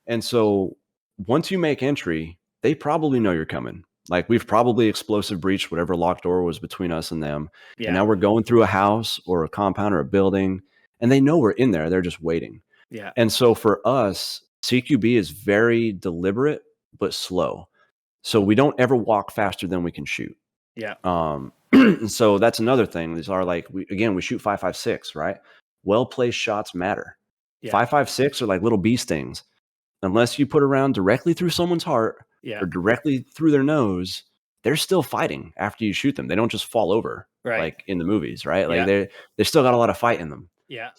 And so once you make entry, they probably know you're coming. Like we've probably explosive breached whatever locked door was between us and them. Yeah. And now we're going through a house or a compound or a building, and they know we're in there. They're just waiting. Yeah. And so for us, CQB is very deliberate but slow. So we don't ever walk faster than we can shoot. Yeah. So that's another thing. These are like we shoot 5.56, right? Well-placed shots matter. Yeah. 5.56 are like little bee stings. Unless you put a round directly through someone's heart or directly through their nose, they're still fighting after you shoot them. They don't just fall over like in the movies, right? Like they still got a lot of fight in them. Yeah.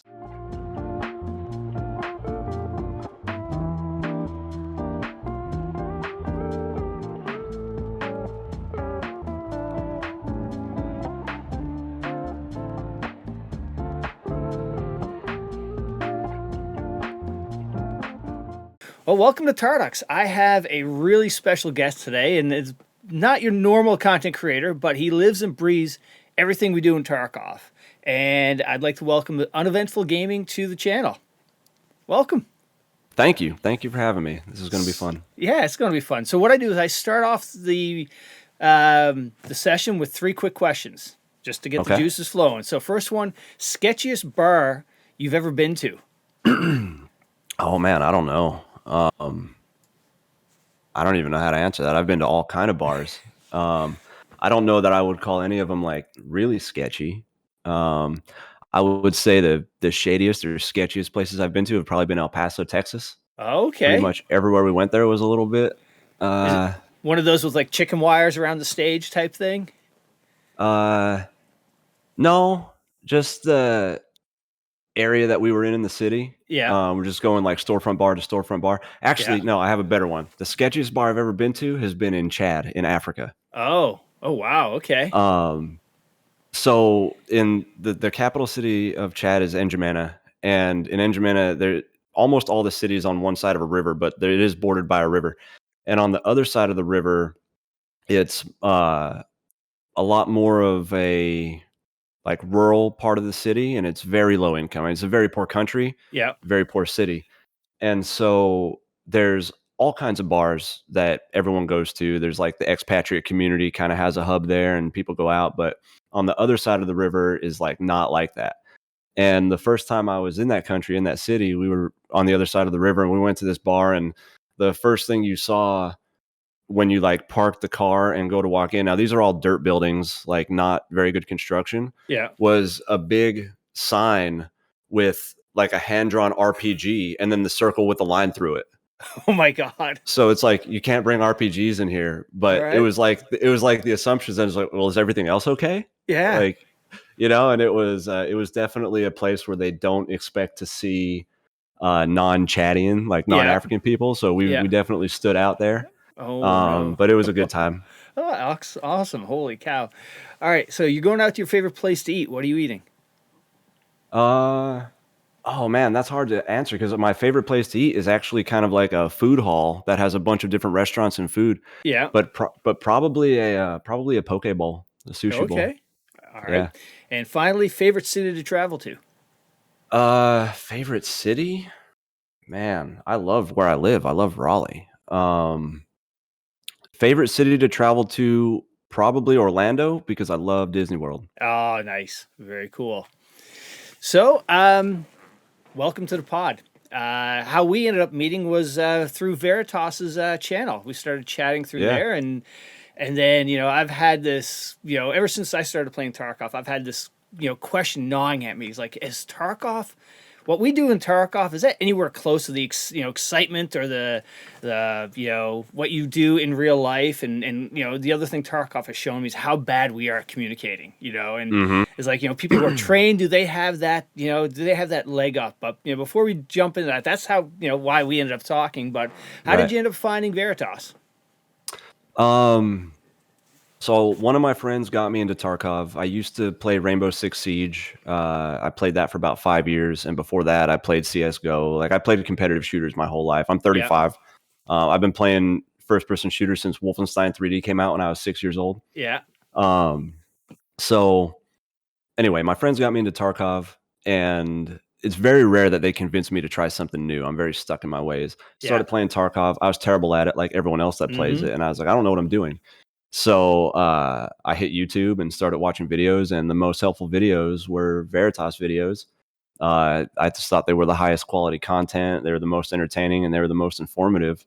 Well, welcome to Tarducks. I have a really special guest today, and it's not your normal content creator, but he lives and breathes everything we do in Tarkov. And I'd like to welcome Uneventful Gaming to the channel. Welcome. Thank you. Thank you for having me. This is going to be fun. Yeah, it's going to be fun. So what I do is I start off the session with 3 quick questions, just to get the juices flowing. So first one, sketchiest bar you've ever been to? Oh, man, I don't know. I don't even know how to answer that. I've been to all kind of bars. I don't know that I would call any of them like really sketchy. I would say the shadiest or sketchiest places I've been to have probably been El Paso, Texas. Okay. Pretty much everywhere we went there was a little bit. One of those with like chicken wires around the stage type thing? No, just the area that we were in the city. Yeah. We're just going like storefront bar to storefront bar. Actually, no, I have a better one. The sketchiest bar I've ever been to has been in Chad in Africa. Oh wow. Okay. So in the capital city of Chad is N'Djamena, and in N'Djamena, there almost all the city is on one side of a river, but it is bordered by a river. And on the other side of the river, it's a lot more of a like rural part of the city, and it's very low income. It's a very poor country, very poor city. And so there's all kinds of bars that everyone goes to. There's like the expatriate community kind of has a hub there and people go out, but on the other side of the river is like not like that. And the first time I was in that country, in that city, we were on the other side of the river and we went to this bar, and the first thing you saw when you like park the car and go to walk in, now these are all dirt buildings, like not very good construction, was a big sign with like a hand-drawn RPG and then the circle with the line through it. Oh my God. So it's like you can't bring RPGs in here, but it was like the assumptions that it's like, well, is everything else okay? Yeah. Like, you know, and it was definitely a place where they don't expect to see non-Chadian, like non-African people. So we definitely stood out there. Oh, no. But it was a good time. Oh, awesome. Holy cow. All right. So you're going out to your favorite place to eat. What are you eating? Oh man, that's hard to answer because my favorite place to eat is actually kind of like a food hall that has a bunch of different restaurants and food. Yeah. But probably a poke bowl, a sushi bowl. Okay. All right. Yeah. And finally, favorite city to travel to? Favorite city? Man, I love where I live. I love Raleigh. Favorite city to travel to, probably Orlando, because I love Disney World. Oh, nice. Very cool. So, welcome to the pod. How we ended up meeting was through Veritas's channel. We started chatting through there, and then, you know, I've had this, you know, ever since I started playing Tarkov, I've had this, you know, question gnawing at me. It's like, is Tarkov, what we do in Tarkov, is that anywhere close to the excitement or the you know, what you do in real life? And you know, the other thing Tarkov has shown me is how bad we are at communicating, you know, and it's like, you know, people who are trained, do they have that, you know, do they have that leg up? But, you know, before we jump into that, that's how, you know, why we ended up talking. But how did you end up finding Veritas? So one of my friends got me into Tarkov. I used to play Rainbow Six Siege. I played that for about 5 years. And before that, I played CSGO. Like I played competitive shooters my whole life. I'm 35. I've been playing first-person shooters since Wolfenstein 3D came out when I was 6 years old. Yeah. So anyway, my friends got me into Tarkov. And it's very rare that they convince me to try something new. I'm very stuck in my ways. Started playing Tarkov. I was terrible at it, like everyone else that plays it, and I was like, I don't know what I'm doing. So I hit YouTube and started watching videos, and the most helpful videos were Veritas videos. I just thought they were the highest quality content. They were the most entertaining, and they were the most informative.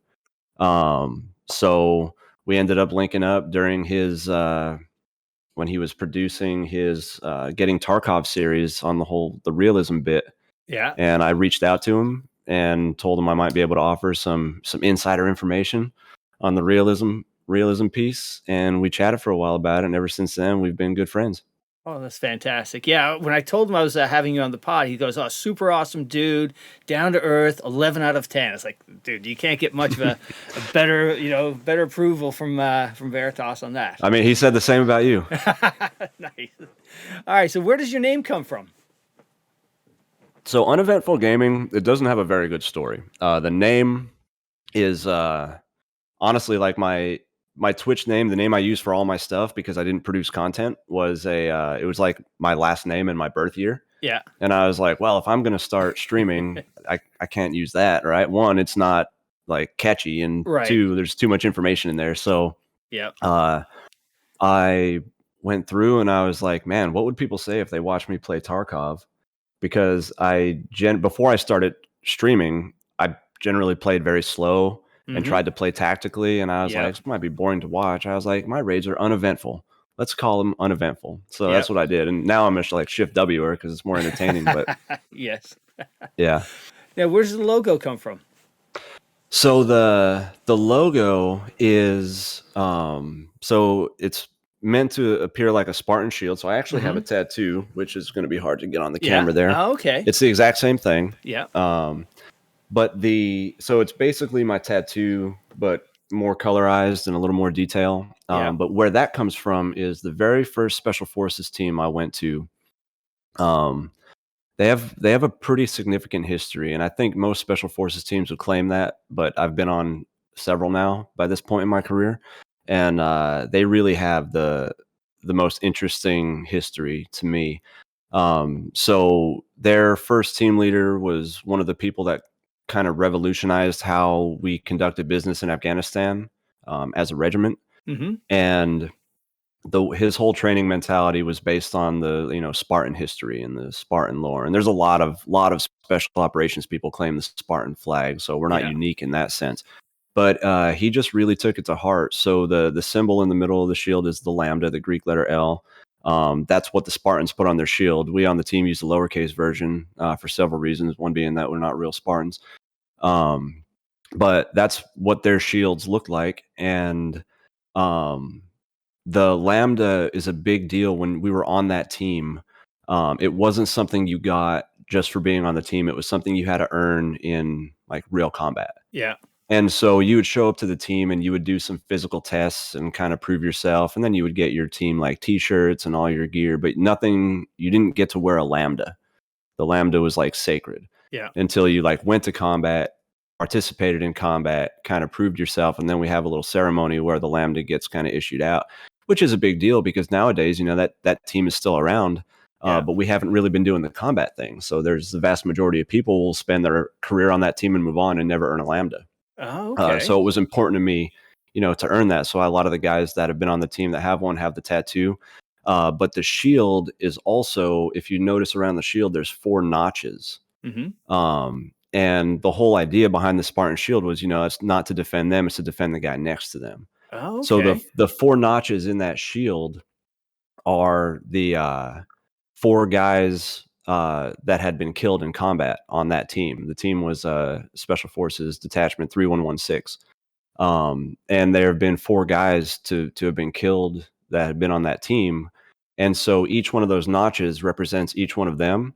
So we ended up linking up during his when he was producing his Getting Tarkov series on the realism bit. Yeah. And I reached out to him and told him I might be able to offer some insider information on the realism piece, and we chatted for a while about it, and ever since then we've been good friends. Oh, that's fantastic. Yeah, when I told him I was having you on the pod, he goes, "Oh, super awesome dude, down to earth, 11 out of 10." It's like, dude, you can't get much of a better, better approval from Veritas on that. I mean, he said the same about you. Nice. All right, so where does your name come from? So Uneventful Gaming, it doesn't have a very good story. The name is honestly like my Twitch name, the name I use for all my stuff because I didn't produce content was it was like my last name and my birth year. Yeah. And I was like, well, if I'm going to start streaming, I can't use that, right? One, it's not like catchy, and two, there's too much information in there. So yeah, I went through and I was like, man, what would people say if they watched me play Tarkov? Because before I started streaming, I generally played very slow and tried to play tactically. And I was like, this might be boring to watch. I was like, my raids are uneventful. Let's call them uneventful. So that's what I did. And now I'm just like shift W'er because it's more entertaining. But yes. Yeah. Now, where does the logo come from? So the logo is so it's meant to appear like a Spartan shield. So I actually have a tattoo, which is going to be hard to get on the camera there. Oh, okay. It's the exact same thing. Yeah. But so it's basically my tattoo, but more colorized and a little more detail. But where that comes from is the very first Special Forces team I went to. They have a pretty significant history, and I think most Special Forces teams would claim that. But I've been on several now by this point in my career, and they really have the most interesting history to me. So their first team leader was one of the people that kind of revolutionized how we conducted business in Afghanistan as a regiment. And his whole training mentality was based on the Spartan history and the Spartan lore. And there's a lot of special operations people claim the Spartan flag, so we're not unique in that sense. But he just really took it to heart. So the symbol in the middle of the shield is the lambda, the Greek letter L. That's what the Spartans put on their shield. We on the team use the lowercase version for several reasons, one being that we're not real Spartans. But that's what their shields look like. And the lambda is a big deal. When we were on that team, it wasn't something you got just for being on the team. It was something you had to earn in like real combat. Yeah. And so you would show up to the team and you would do some physical tests and kind of prove yourself. And then you would get your team like t-shirts and all your gear, but you didn't get to wear a lambda. The lambda was like sacred until you like went to combat, participated in combat, kind of proved yourself. And then we have a little ceremony where the lambda gets kind of issued out, which is a big deal because nowadays, that team is still around. But we haven't really been doing the combat thing. So there's the vast majority of people will spend their career on that team and move on and never earn a lambda. Oh, okay. So it was important to me, to earn that. So a lot of the guys that have been on the team that have one have the tattoo. But the shield is also, if you notice around the shield, there's 4 notches. And the whole idea behind the Spartan shield was, it's not to defend them, it's to defend the guy next to them. Oh, okay. So the 4 notches in that shield are the 4 guys that had been killed in combat on that team. The team was Special Forces Detachment 3116. And there have been 4 guys to have been killed that had been on that team. And so each one of those notches represents each one of them.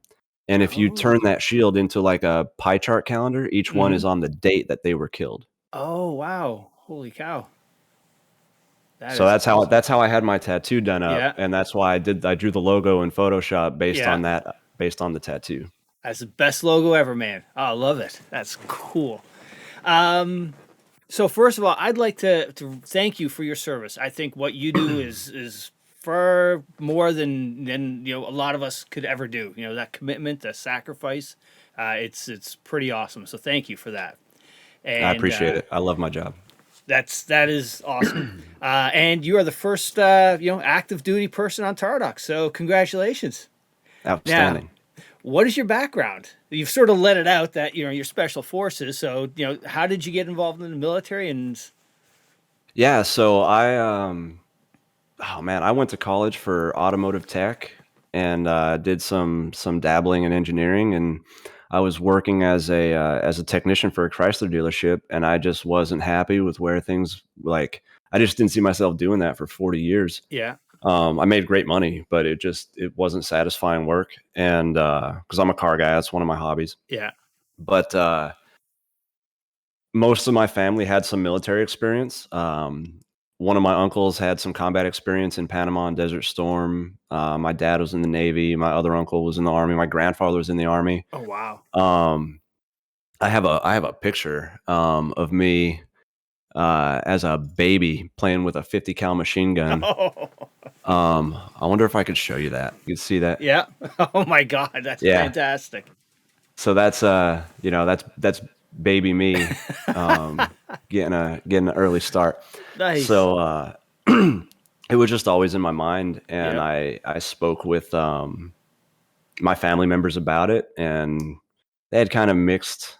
And if you turn that shield into like a pie chart calendar, each one is on the date that they were killed. Oh, wow. Holy cow. So that's how I had my tattoo done up, and that's why I drew the logo in Photoshop based on the tattoo. That's the best logo ever, man. Oh, I love it. That's cool. So first of all, I'd like to thank you for your service. I think what you do is far more than a lot of us could ever do. That commitment, that sacrifice, it's pretty awesome. So thank you for that. I And appreciate it. I love my job. that is awesome. And you are the first active duty person on Tarducks. So congratulations. Outstanding. Now, what is your background? You've sort of let it out that you're special forces. So how did you get involved in the military? And Yeah, so I went to college for automotive tech and did some dabbling in engineering, and I was working as a technician for a Chrysler dealership, and I just wasn't happy with where things I just didn't see myself doing that for 40 years. yeah, I made great money, but it wasn't satisfying work, and because I'm a car guy, that's one of my hobbies. yeah. But most of my family had some military experience. One of my uncles had some combat experience in Panama and Desert Storm. My dad was in the Navy. My other uncle was in the Army. My grandfather was in the Army. Oh wow. I have a picture of me as a baby playing with a 50 cal machine gun. I wonder if I could show you that. You can see that. Yeah. Oh my God, that's fantastic. So that's that's baby me getting an early start. Nice. So it was just always in my mind, and I spoke with my family members about it, and they had kind of mixed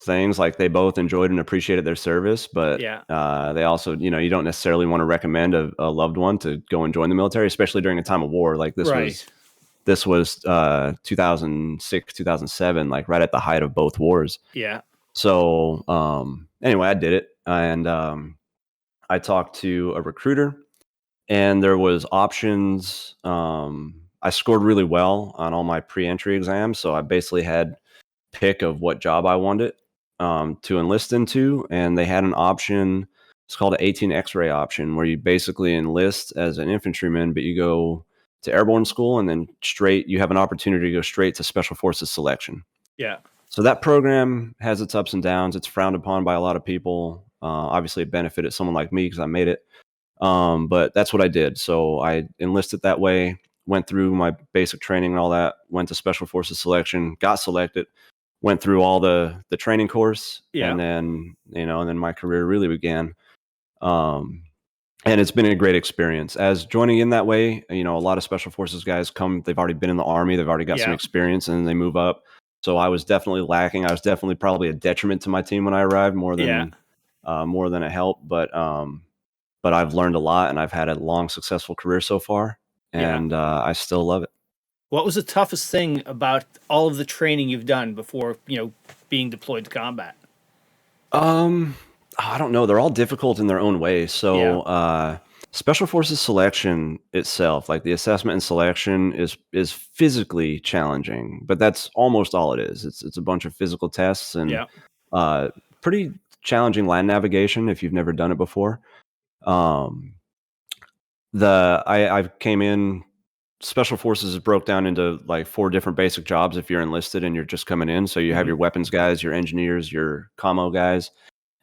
things. Like, they both enjoyed and appreciated their service, but they also, you don't necessarily want to recommend a loved one to go and join the military, especially during a time of war. Like this was 2006, 2007, like right at the height of both wars. Yeah. So anyway, I did it, and I talked to a recruiter, and there was options. I scored really well on all my pre-entry exams, so I basically had pick of what job I wanted to enlist into, and they had an option. It's called an 18 X-ray option, where you basically enlist as an infantryman, but you go to airborne school, and then you have an opportunity to go straight to Special Forces selection. Yeah. So that program has its ups and downs. It's frowned upon by a lot of people. Obviously, it benefited someone like me because I made it. But that's what I did. So I enlisted that way, went through my basic training and all that, went to Special Forces selection, got selected, went through all the training course, and then my career really began. And it's been a great experience. As joining in that way, a lot of Special Forces guys they've already been in the Army, they've already got some experience, and then they move up. So I was definitely lacking. I was definitely probably a detriment to my team when I arrived, more than a help. But I've learned a lot, and I've had a long, successful career so far, and I still love it. What was the toughest thing about all of the training you've done before, being deployed to combat? I don't know. They're all difficult in their own way. So Special Forces selection itself, like the assessment and selection, is physically challenging, but that's almost all it is. It's a bunch of physical tests and pretty challenging land navigation if you've never done it before. I came in. Special Forces is broke down into like 4 different basic jobs if you're enlisted and you're just coming in. So you have your weapons guys, your engineers, your commo guys,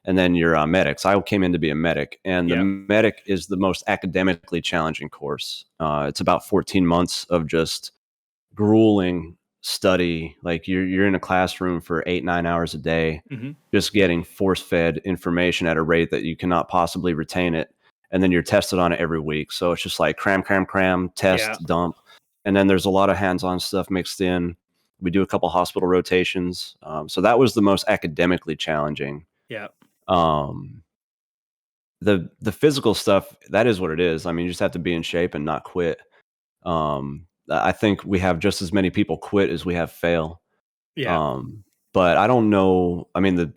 and then your medics. I came in to be a medic, and the medic is the most academically challenging course. It's about 14 months of just grueling study. Like you're in a classroom for 8-9 hours a day, just getting force-fed information at a rate that you cannot possibly retain it. And then you're tested on it every week. So it's just like cram, test, dump. And then there's a lot of hands-on stuff mixed in. We do a couple hospital rotations. So that was the most academically challenging. Yeah. The physical stuff, that is what it is. I mean, you just have to be in shape and not quit. I think we have just as many people quit as we have fail. Yeah. But I don't know. I mean,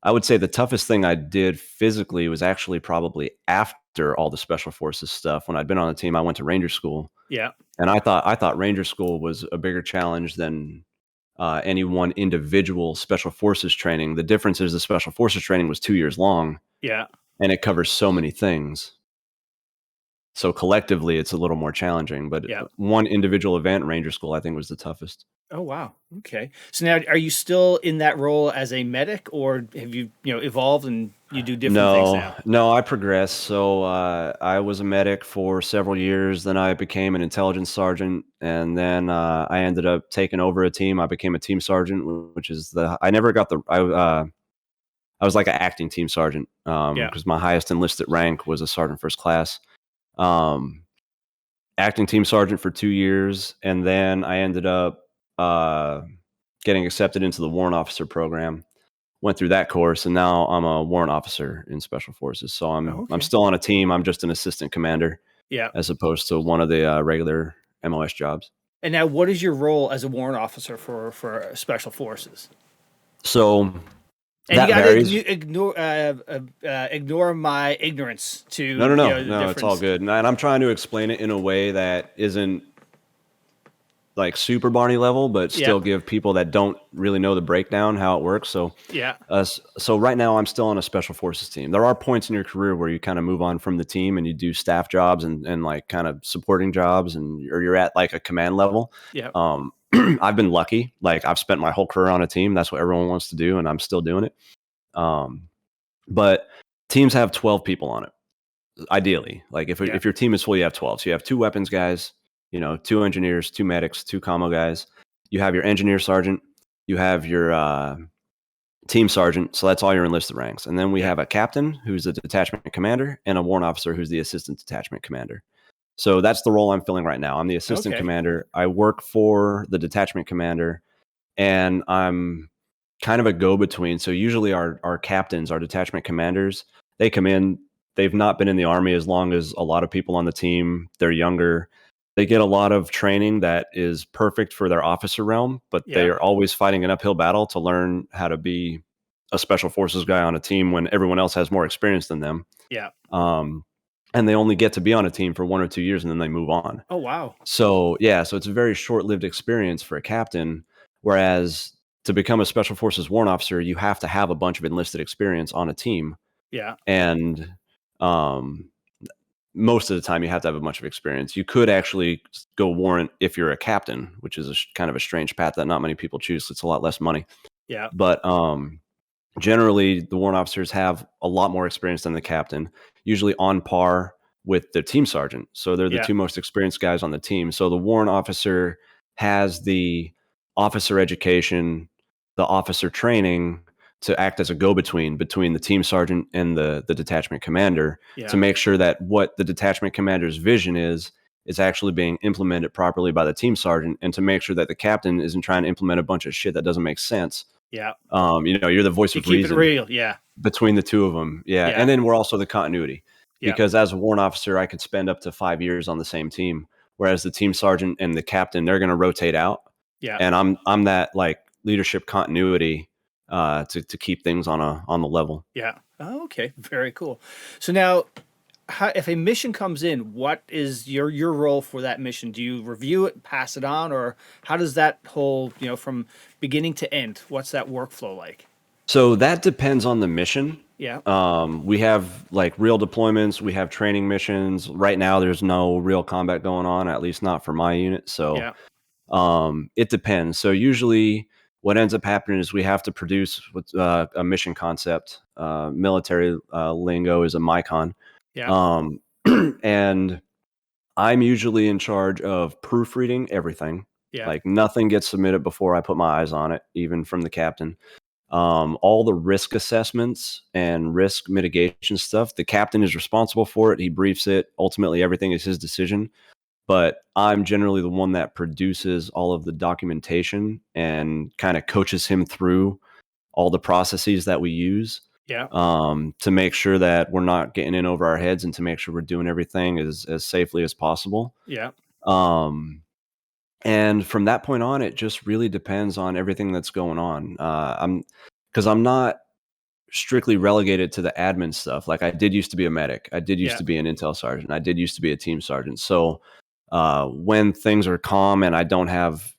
I would say the toughest thing I did physically was actually probably after all the Special Forces stuff. When I'd been on the team, I went to Ranger School. Yeah. And I thought Ranger School was a bigger challenge than any one individual Special Forces training. The difference is the Special Forces training was 2 years long. Yeah. And it covers so many things. So collectively, it's a little more challenging. But one individual event, Ranger School, I think was the toughest. Oh, wow. Okay. So now, are you still in that role as a medic, or have you, evolved and, you do different things No, now? no, I progressed. So I was a medic for several years. Then I became an intelligence sergeant, and then I ended up taking over a team. I became a team sergeant, which is I never got I was like an acting team sergeant Yeah. because my highest enlisted rank was a sergeant first class. Um, Acting team sergeant for 2 years, and then I ended up uh, getting accepted into the warrant officer program. Went through that course, and now I'm a warrant officer in special forces. So Oh, I'm okay. still on a team. I'm just an assistant commander Yeah. as opposed to one of the regular MOS jobs. And now, what is your role as a warrant officer for special forces? So And you that got to varies. ignore my ignorance No, to no, no, the no. It's all difference. good, and I'm trying to explain it in a way that isn't like super Barney level, but Yeah. still give people that don't really know the breakdown how it works. So Yeah. so right now I'm still on a special forces team. There are points in your career where you kind of move on from the team and you do staff jobs and like kind of supporting jobs, and or you're at like a command level. Yeah. I've been lucky. Like I've spent my whole career on a team. That's what everyone wants to do, and I'm still doing it. But teams have 12 people on it. Ideally, like Yeah. if your team is full, you have 12. So you have 2 weapons guys, 2 engineers, 2 medics, 2 commo guys. You have your engineer sergeant. You have your team sergeant. So that's all your enlisted ranks. And then we Yeah. have a captain who's the detachment commander and a warrant officer who's the assistant detachment commander. So that's the role I'm filling right now. I'm the assistant Okay. commander. I work for the detachment commander, and I'm kind of a go-between. So usually our captains, our detachment commanders, they come in. They've not been in the army as long as a lot of people on the team. They're younger. They get a lot of training that is perfect for their officer realm, but they Yeah. are always fighting an uphill battle to learn how to be a special forces guy on a team when everyone else has more experience than them. Yeah. And they only get to be on a team for 1 or 2 years and then they move on. Oh, wow. So yeah, so it's a very short-lived experience for a captain. Whereas to become a special forces warrant officer, you have to have a bunch of enlisted experience on a team, Yeah. and um, most of the time you have to have a bunch of experience. You could actually go warrant if you're a captain, which is kind of a strange path that not many people choose. It's a lot less money, Yeah. but generally the warrant officers have a lot more experience than the captain, usually on par with the team sergeant. So they're the Yeah. 2 most experienced guys on the team. So the warrant officer has the officer education, the officer training to act as a go-between between the team sergeant and the detachment commander to Yeah. make sure that what the detachment commander's vision is actually being implemented properly by the team sergeant, and to make sure that the captain isn't trying to implement a bunch of shit that doesn't make sense. Yeah. You're the voice You of keep it reason real. Yeah. between the 2 of them. Yeah. Yeah. And then we're also the continuity, Yeah. because as a warrant officer, I could spend up to 5 years on the same team, whereas the team sergeant and the captain, they're going to rotate out. Yeah. And I'm that like leadership continuity to keep things on the level. Yeah. Oh, okay. Very cool. So now, if a mission comes in, what is your role for that mission? Do you review it, pass it on, or how does that whole, from beginning to end, what's that workflow like? So that depends on the mission. Yeah. We have like real deployments, we have training missions. Right now there's no real combat going on, at least not for my unit. So Yeah. it depends. So usually what ends up happening is we have to produce a mission concept. Military lingo is a MICON. Yeah. Um, and I'm usually in charge of proofreading everything. Yeah. Like nothing gets submitted before I put my eyes on it, even from the captain. All the risk assessments and risk mitigation stuff, the captain is responsible for it. He briefs it. Ultimately, everything is his decision. But I'm generally the one that produces all of the documentation and kind of coaches him through all the processes that we use, Yeah. to make sure that we're not getting in over our heads and to make sure we're doing everything as safely as possible. Yeah. Um, and from that point on, it just really depends on everything that's going on. I'm not strictly relegated to the admin stuff. Like I did used to be a medic. I did used Yeah. to be an intel sergeant. I did used to be a team sergeant. So when things are calm and I don't have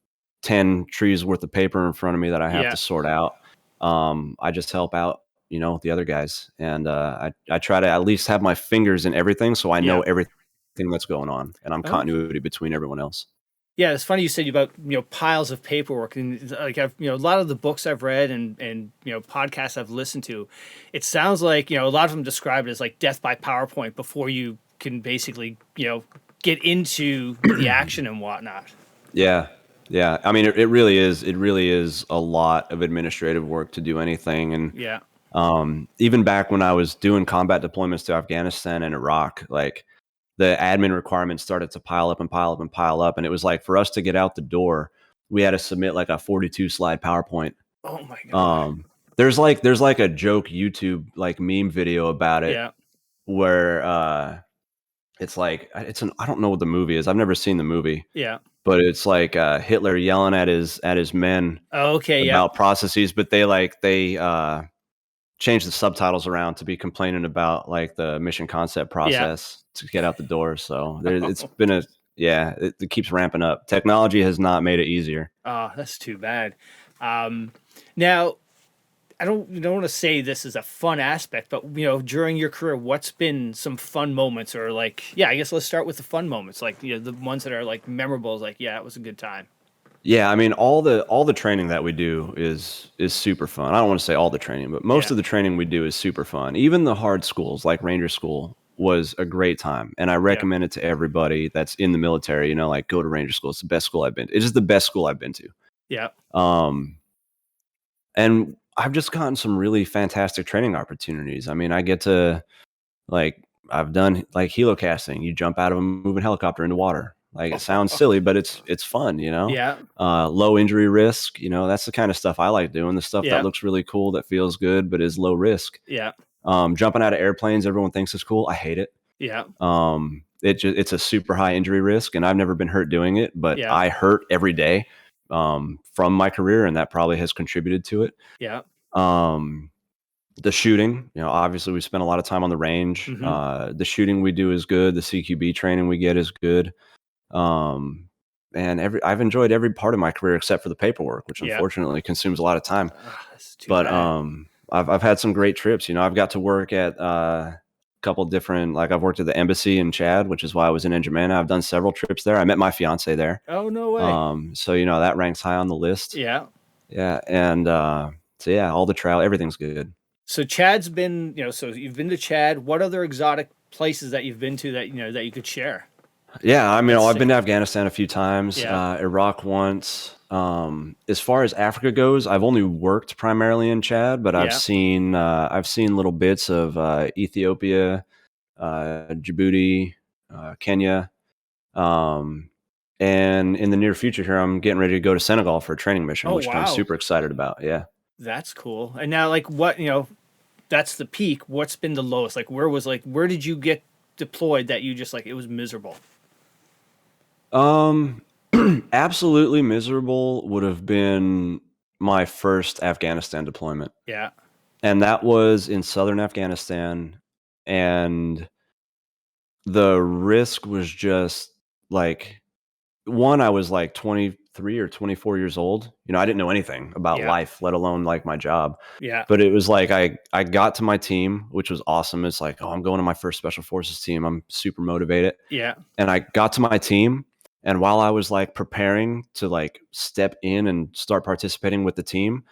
10 trees worth of paper in front of me that I have Yeah. to sort out, I just help out, the other guys. And I try to at least have my fingers in everything so I know Yeah. everything that's going on, and I'm Okay. continuity between everyone else. Yeah, it's funny you said about piles of paperwork, and like I've a lot of the books I've read and podcasts I've listened to, it sounds like a lot of them describe it as like death by PowerPoint before you can basically get into the action and whatnot. Yeah. Yeah. I mean, it really is. It really is a lot of administrative work to do anything. And Yeah. even back when I was doing combat deployments to Afghanistan and Iraq, like the admin requirements started to pile up and pile up and pile up. And it was like for us to get out the door, we had to submit like a 42 slide PowerPoint. Oh my God. There's like a joke YouTube like meme video about it Yeah. where it's like I don't know what the movie is. I've never seen the movie. Yeah. But it's like Hitler yelling at his men Okay. about processes, but they changed the subtitles around to be complaining about like the mission concept process to get out the door. So it's been it keeps ramping up. Technology has not made it easier. Oh, that's too bad. Now, I don't want to say this is a fun aspect, but during your career, what's been some fun moments, or like, I guess let's start with the fun moments, like the ones that are like memorable. Like, it was a good time. Yeah, I mean all the training that we do is super fun. I don't want to say all the training, but most of the training we do is super fun. Even the hard schools like Ranger School was a great time, and I recommend it to everybody that's in the military. Like go to Ranger School. It's the best school I've been to. It is the best school I've been to. Yeah. And I've just gotten some really fantastic training opportunities. I mean, I get to I've done like helocasting. You jump out of a moving helicopter into water. Like it sounds silly, but it's fun, Yeah. Low injury risk, that's the kind of stuff I like doing. The stuff that looks really cool, that feels good, but is low risk. Yeah. Jumping out of airplanes, everyone thinks is cool. I hate it. Yeah. It's a super high injury risk, and I've never been hurt doing it, but I hurt every day from my career, and that probably has contributed to it. Yeah. The shooting, obviously we spent a lot of time on the range. Mm-hmm. The shooting we do is good. The CQB training we get is good. And I've enjoyed every part of my career except for the paperwork, which unfortunately consumes a lot of time. But I've had some great trips. I've got to work at a couple different, like I've worked at the embassy in Chad, which is why I was in N'Djamena. I've done several trips there. I met my fiance there. Oh, no way. So that ranks high on the list. Yeah. Yeah. And so all the trial, everything's good. So Chad's been, so you've been to Chad. What other exotic places that you've been to that that you could share? Yeah, I mean, I've been to Afghanistan a few times, Iraq once. As far as Africa goes, I've only worked primarily in Chad, but I've seen little bits of Ethiopia, Djibouti, Kenya, and in the near future here, I'm getting ready to go to Senegal for a training mission, which I'm super excited about. Yeah, that's cool. And now, like, what that's the peak. What's been the lowest? Like, where did you get deployed that you just it was miserable? Absolutely miserable would have been my first Afghanistan deployment. Yeah. And that was in southern Afghanistan. And the risk was just like, one, I was like 23 or 24 years old. I didn't know anything about life, let alone like my job. Yeah. But it was like, I got to my team, which was awesome. It's like, I'm going to my first special forces team. I'm super motivated. Yeah. And I got to my team. And while I was like preparing to like step in and start participating with the team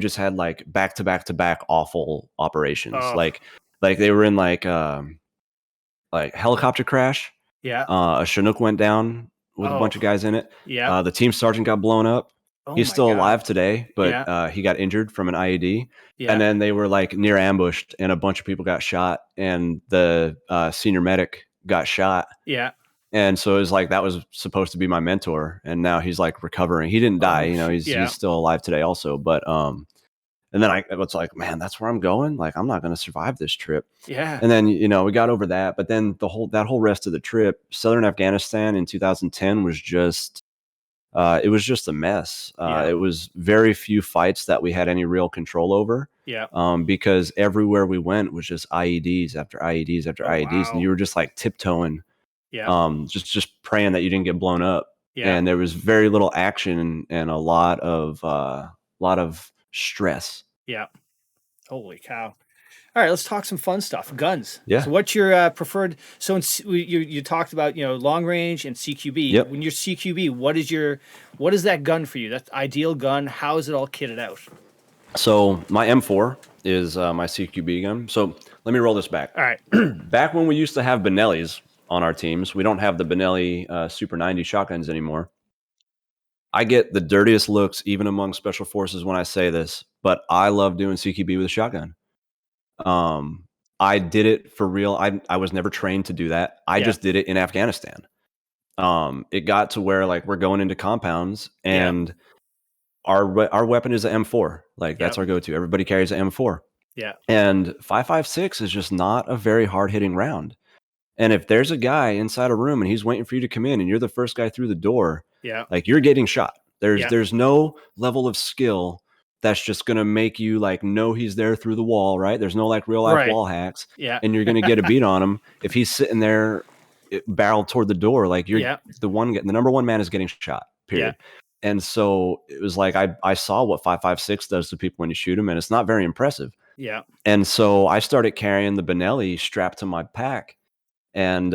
just had like back to back awful operations. Oh. Like they were in like helicopter crash. Yeah. A Chinook went down with a bunch of guys in it. Yeah. The team sergeant got blown up. He's still alive today, but he got injured from an IED. Yeah. And then they were like near ambushed, and a bunch of people got shot, and the senior medic got shot. Yeah. And so it was like, that was supposed to be my mentor. And now he's like recovering. He didn't die, he's still alive today also. But, and then I was like, man, that's where I'm going. Like, I'm not going to survive this trip. Yeah. And then, we got over that, but then that whole rest of the trip, southern Afghanistan in 2010 was just, it was just a mess. It was very few fights that we had any real control over. Yeah. Because everywhere we went was just IEDs after IEDs after IEDs. Wow. And you were just like tiptoeing. Yeah. Just praying that you didn't get blown up. Yeah. And there was very little action and a lot of stress. Yeah. Holy cow. All right, let's talk some fun stuff. Guns. Yeah. So what's your preferred? So you talked about long range and CQB. Yep. When you're CQB, what is that gun for you? That's ideal gun. How is it all kitted out? So my M4 is my CQB gun. So let me roll this back. All right. Back when we used to have Benellis on our teams, we don't have the Benelli Super 90 shotguns anymore. I get the dirtiest looks even among special forces when I say this, but I love doing CQB with a shotgun. I did it for real. I was never trained to do that. I just did it in Afghanistan. It got to where like we're going into compounds and our weapon is an M4. Like that's our go-to. Everybody carries an M4. Yeah. And 5.56 is just not a very hard-hitting round. And if there's a guy inside a room and he's waiting for you to come in and you're the first guy through the door, like you're getting shot. There's no level of skill that's just going to make you like know he's there through the wall, right? There's no like real life wall hacks. And you're going to get a beat on him if he's sitting there barreled toward the door. Like you're the number one man is getting shot, period. And so it was like I saw what 5.56 does to people when you shoot them, and it's not very impressive. Yeah. And so I started carrying the Benelli strapped to my pack. And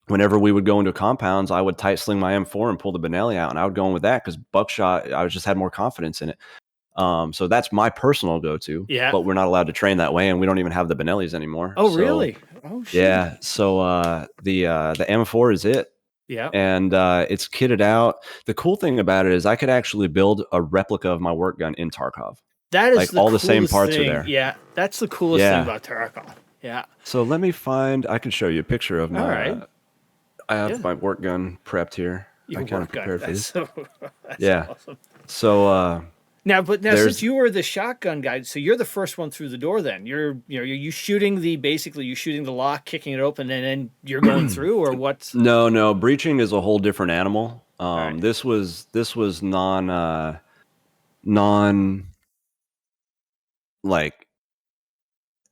whenever we would go into compounds, I would tight sling my M4 and pull the Benelli out, and I would go in with that because buckshot, I just had more confidence in it. So that's my personal go-to. Yeah. But we're not allowed to train that way, and we don't even have the Benellis anymore. Oh, really? Oh, shit. Yeah. So the M4 is it. Yeah. And it's kitted out. The cool thing about it is I could actually build a replica of my work gun in Tarkov. That is like all the same parts thing. are there. Yeah. That's the coolest thing about Tarkov. Yeah. So let me find. I can show you a picture of my. All right. I have my work gun prepped here. Your I kind of prepared for this. That's awesome. So now since you were the shotgun guy, so you're the first one through the door. Then you're shooting the lock, kicking it open, and then you're going through, or what? No. Breaching is a whole different animal. Right. This was non like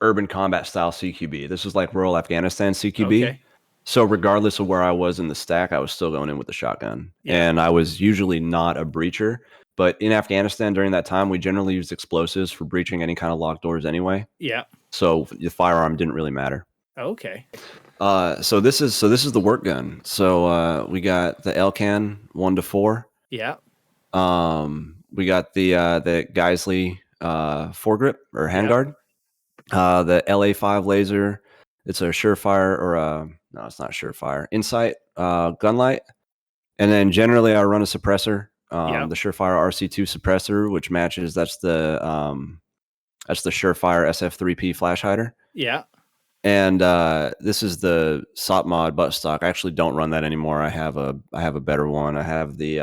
urban combat style CQB. This was like rural Afghanistan CQB. Okay. So regardless of where I was in the stack, I was still going in with the shotgun. And I was usually not a breacher. But in Afghanistan during that time, we generally used explosives for breaching any kind of locked doors anyway. Yeah. So the firearm didn't really matter. Okay. So this is the work gun. So we got the Elcan 1-4. Yeah. We got the Geisley foregrip or handguard. The LA5 laser. It's a Surefire or no, it's not Surefire. Insight gun light. And then generally I run a suppressor. The Surefire RC2 suppressor, which matches that's the Surefire SF3P flash hider. Yeah. And this is the SOP mod buttstock. I actually don't run that anymore. I have a better one. I have the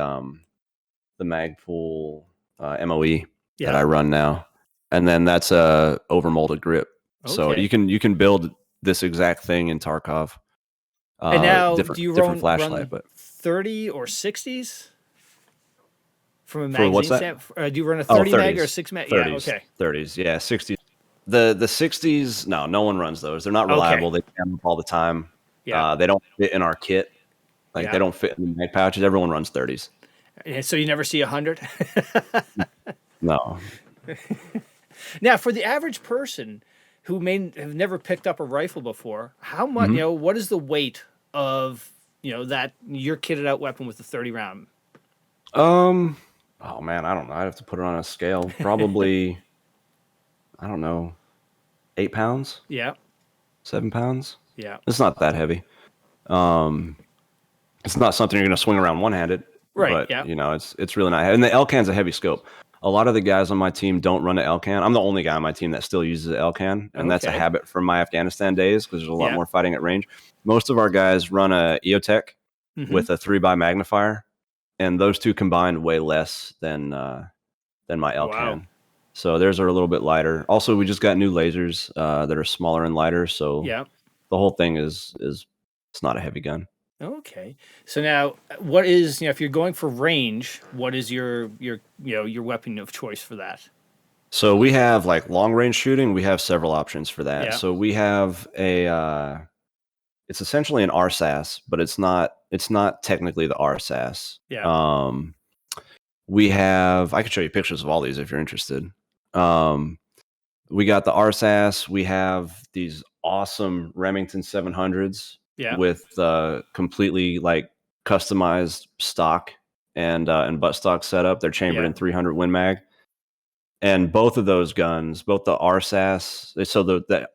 Magpul MOE that I run now. And then that's a overmolded grip. Okay. So you can build this exact thing in Tarkov. And now do you run flashlight, but 30 or 60s? From a magazine what's that? Do you run a 30 mag or a 6 mag? 30s, yeah, okay. 30s, yeah, 60s. The 60s, no one runs those. They're not reliable. Okay. They jam up all the time. Yeah. They don't fit in our kit. Like they don't fit in the mag pouches. Everyone runs 30s. And so you never see 100? No. Now, for the average person who may have never picked up a rifle before, how much, what is the weight of, that your kitted out weapon with the 30 round? Oh man, I don't know. I'd have to put it on a scale. Probably, I don't know, 8 pounds? Yeah. 7 pounds? Yeah. It's not that heavy. It's not something you're going to swing around one-handed. Right, but, it's really not heavy. And the Elcan's a heavy scope. A lot of the guys on my team don't run an Elcan. I'm the only guy on my team that still uses an Elcan, and that's a habit from my Afghanistan days because there's a lot more fighting at range. Most of our guys run a EOTech with a 3x magnifier. And those two combined weigh less than my Elcan. Wow. So theirs are a little bit lighter. Also, we just got new lasers that are smaller and lighter. So the whole thing is it's not a heavy gun. Okay. So now, what is if you're going for range, what is your weapon of choice for that? So we have like long range shooting. We have several options for that. Yeah. So we have a. It's essentially an RSAS, but it's not technically the RSAS. Yeah. We have, I can show you pictures of all these if you're interested. we got the RSAS. We have these awesome Remington 700s with completely like customized stock and buttstock setup. They're chambered in 300 Win Mag. And both of those guns, both the RSAS, so the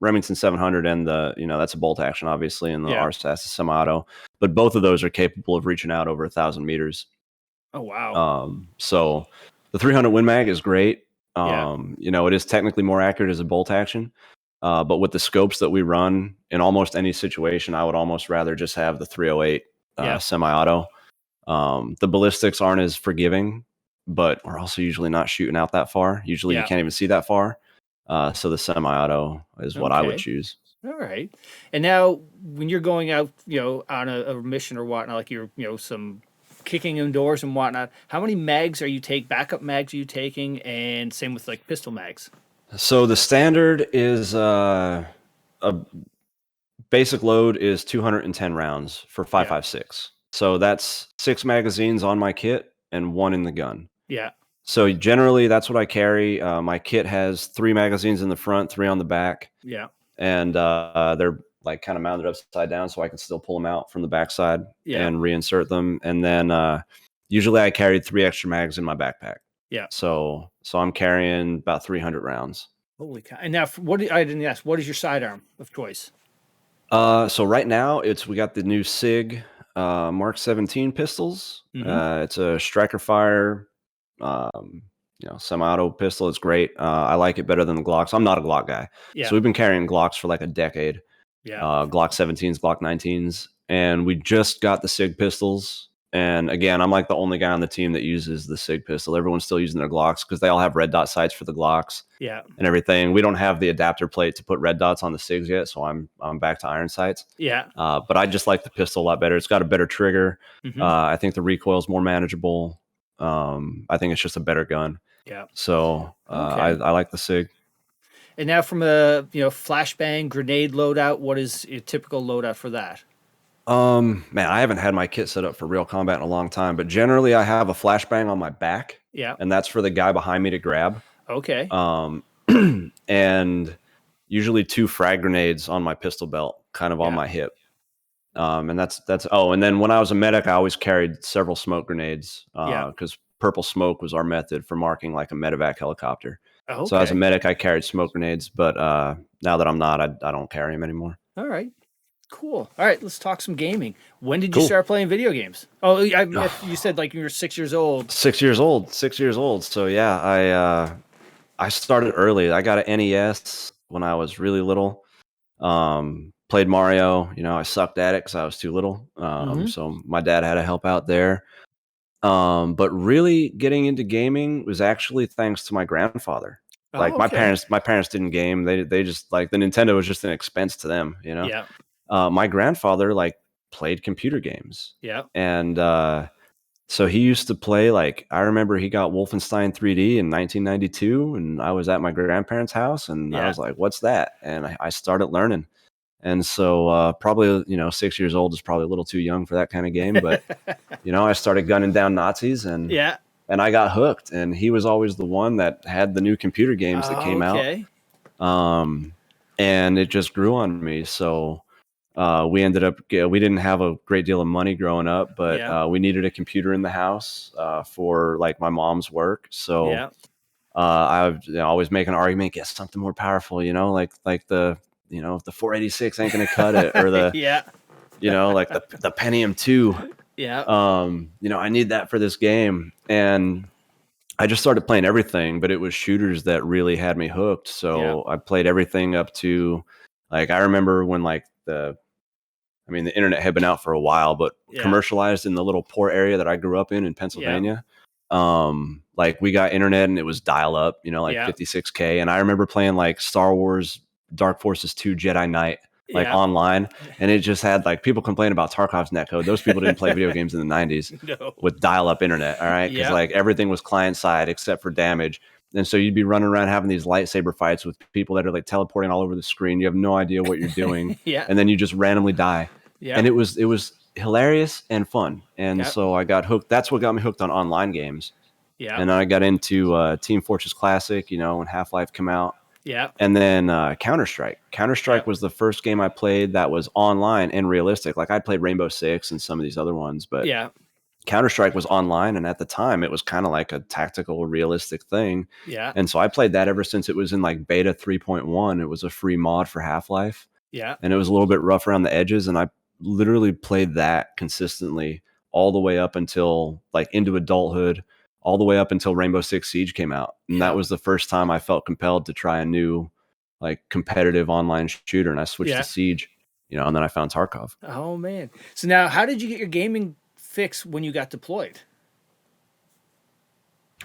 Remington 700 and the, that's a bolt action, obviously, and the RSAS is semi-auto, but both of those are capable of reaching out over 1,000 meters. Oh, wow. So the 300 Win Mag is great. It is technically more accurate as a bolt action, but with the scopes that we run in almost any situation, I would almost rather just have the 308 semi-auto. The ballistics aren't as forgiving, but we're also usually not shooting out that far. Usually you can't even see that far. So the semi-auto is what I would choose. All right. And now when you're going out, on a mission or whatnot, like you're, some kicking indoors and whatnot, how many mags are you backup mags are you taking? And same with like pistol mags. So the standard is a basic load is 210 rounds for 5.56. So that's 6 magazines on my kit and 1 in the gun. Yeah. So generally that's what I carry. My kit has 3 magazines in the front, 3 on the back. Yeah. And they're like kind of mounted upside down so I can still pull them out from the backside and reinsert them. And then usually I carried 3 extra mags in my backpack. Yeah. So I'm carrying about 300 rounds. Holy cow. And now I didn't ask, what is your sidearm of choice? So right now we got the new SIG Mark 17 pistols. It's a striker fire, semi-auto pistol. It's great. I like it better than the Glocks. I'm not a Glock guy. Yeah. So we've been carrying Glocks for like a decade. Yeah. Glock 17s, Glock 19s. And we just got the SIG pistols. And again, I'm like the only guy on the team that uses the SIG pistol. Everyone's still using their Glocks because they all have red dot sights for the Glocks and everything. We don't have the adapter plate to put red dots on the SIGs yet, so I'm back to iron sights. Yeah. But I just like the pistol a lot better. It's got a better trigger. I think the recoil is more manageable. I think it's just a better gun. Yeah. So I like the SIG. And now from a flashbang grenade loadout, what is your typical loadout for that? Man, I haven't had my kit set up for real combat in a long time, but generally I have a flashbang on my back. Yeah. And that's for the guy behind me to grab. Okay. And usually 2 frag grenades on my pistol belt, kind of on my hip. And that's and then when I was a medic, I always carried several smoke grenades because purple smoke was our method for marking like a medevac helicopter. Okay. So as a medic, I carried smoke grenades, but now that I'm not, I don't carry them anymore. All right. Cool. All right, let's talk some gaming. When did you start playing video games? Oh, you said like you were 6 years old. 6 years old. 6 years old. So yeah, I started early. I got an NES when I was really little. Played Mario. I sucked at it because I was too little. So my dad had to help out there. But really getting into gaming was actually thanks to my grandfather. Like my parents didn't game. They just like the Nintendo was just an expense to them. Yeah. My grandfather like played computer games. Yeah. And so he used to play like I remember he got Wolfenstein 3D in 1992 and I was at my grandparents' house and I was like, what's that? And I started learning. And so probably, 6 years old is probably a little too young for that kind of game, but I started gunning down Nazis and I got hooked, and he was always the one that had the new computer games that came out. And it just grew on me. So we ended up, we didn't have a great deal of money growing up, but we needed a computer in the house for like my mom's work. So I would always make an argument, get something more powerful, like the, if the 486 ain't going to cut it or the, like the Pentium 2. Yeah. I need that for this game. And I just started playing everything, but it was shooters that really had me hooked. So I played everything up to like, I remember when like the internet had been out for a while, but commercialized in the little poor area that I grew up in Pennsylvania. Like we got internet and it was dial up, like 56K. And I remember playing like Star Wars Dark Forces 2 Jedi Knight, like online. And it just had like people complain about Tarkov's netcode. Those people didn't play video games in the 90s with dial up internet. All right. Cause like everything was client side except for damage. And so you'd be running around having these lightsaber fights with people that are like teleporting all over the screen. You have no idea what you're doing. And then you just randomly die. And it was hilarious and fun. And so I got hooked. That's what got me hooked on online games. Yeah. And I got into Team Fortress Classic, you know, when Half-Life came out. Yeah. And then Counter-Strike. Counter-Strike was the first game I played that was online and realistic. Like I played Rainbow Six and some of these other ones, but Yeah. Counter-Strike was online, and at the time it was kind of like a tactical, realistic thing. Yeah. And so I played that ever since it was in like beta 3.1. It was a free mod for Half-Life. Yeah. And it was a little bit rough around the edges, and I literally played that consistently all the way up until like into adulthood, all the way up until Rainbow Six Siege came out. And that was the first time I felt compelled to try a new like competitive online shooter, and I switched to Siege, you know, and then I found Tarkov. Oh man. So now how did you get your gaming fix when you got deployed?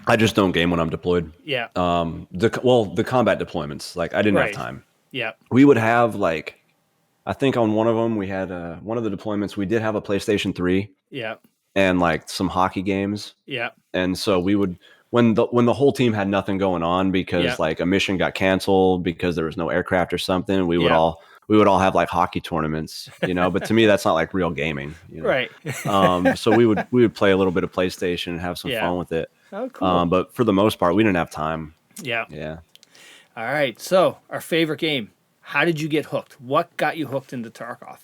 I just don't game when I'm deployed. Yeah. The combat deployments, like I didn't have time. Yeah. We would have like, I think on one of them we had one of the deployments we did have a PlayStation 3. Yeah. And like some hockey games. Yeah. And so we would when the whole team had nothing going on because like a mission got canceled because there was no aircraft or something, we would all have like hockey tournaments, you know, but to me that's not like real gaming, you know? Right. So we would play a little bit of PlayStation and have some fun with it. Oh, cool. But for the most part we didn't have time. Yeah. Yeah. All right. So our favorite game. How did you get hooked? What got you hooked into Tarkov?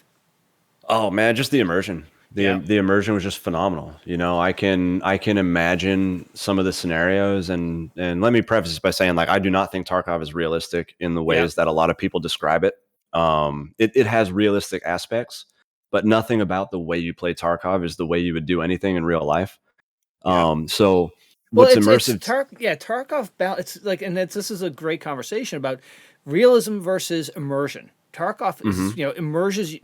Oh man, just the immersion. The immersion was just phenomenal. You know, I can imagine some of the scenarios, and let me preface this by saying, like, I do not think Tarkov is realistic in the ways that a lot of people describe it. It has realistic aspects, but nothing about the way you play Tarkov is the way you would do anything in real life. So what's immersive? Tarkov. It's like, and this is a great conversation about realism versus immersion. Tarkov is, you know, immerses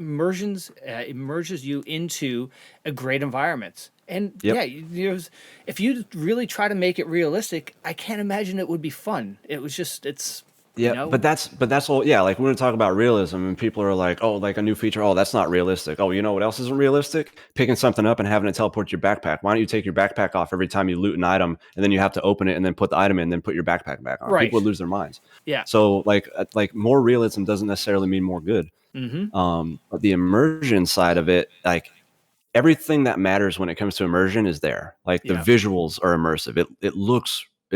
you into a great environment. And you know, if you really try to make it realistic, I can't imagine it would be fun. It was just, you know? but that's all. Yeah, like we're gonna talk about realism, and people are like, oh, like a new feature. Oh, that's not realistic. Oh, you know what else isn't realistic? Picking something up and having it teleport to your backpack. Why don't you take your backpack off every time you loot an item, and then you have to open it and then put the item in, and then put your backpack back on? Right. People would lose their minds. Yeah. So like more realism doesn't necessarily mean more good. But the immersion side of it, like everything that matters when it comes to immersion is there. Like the visuals are immersive. It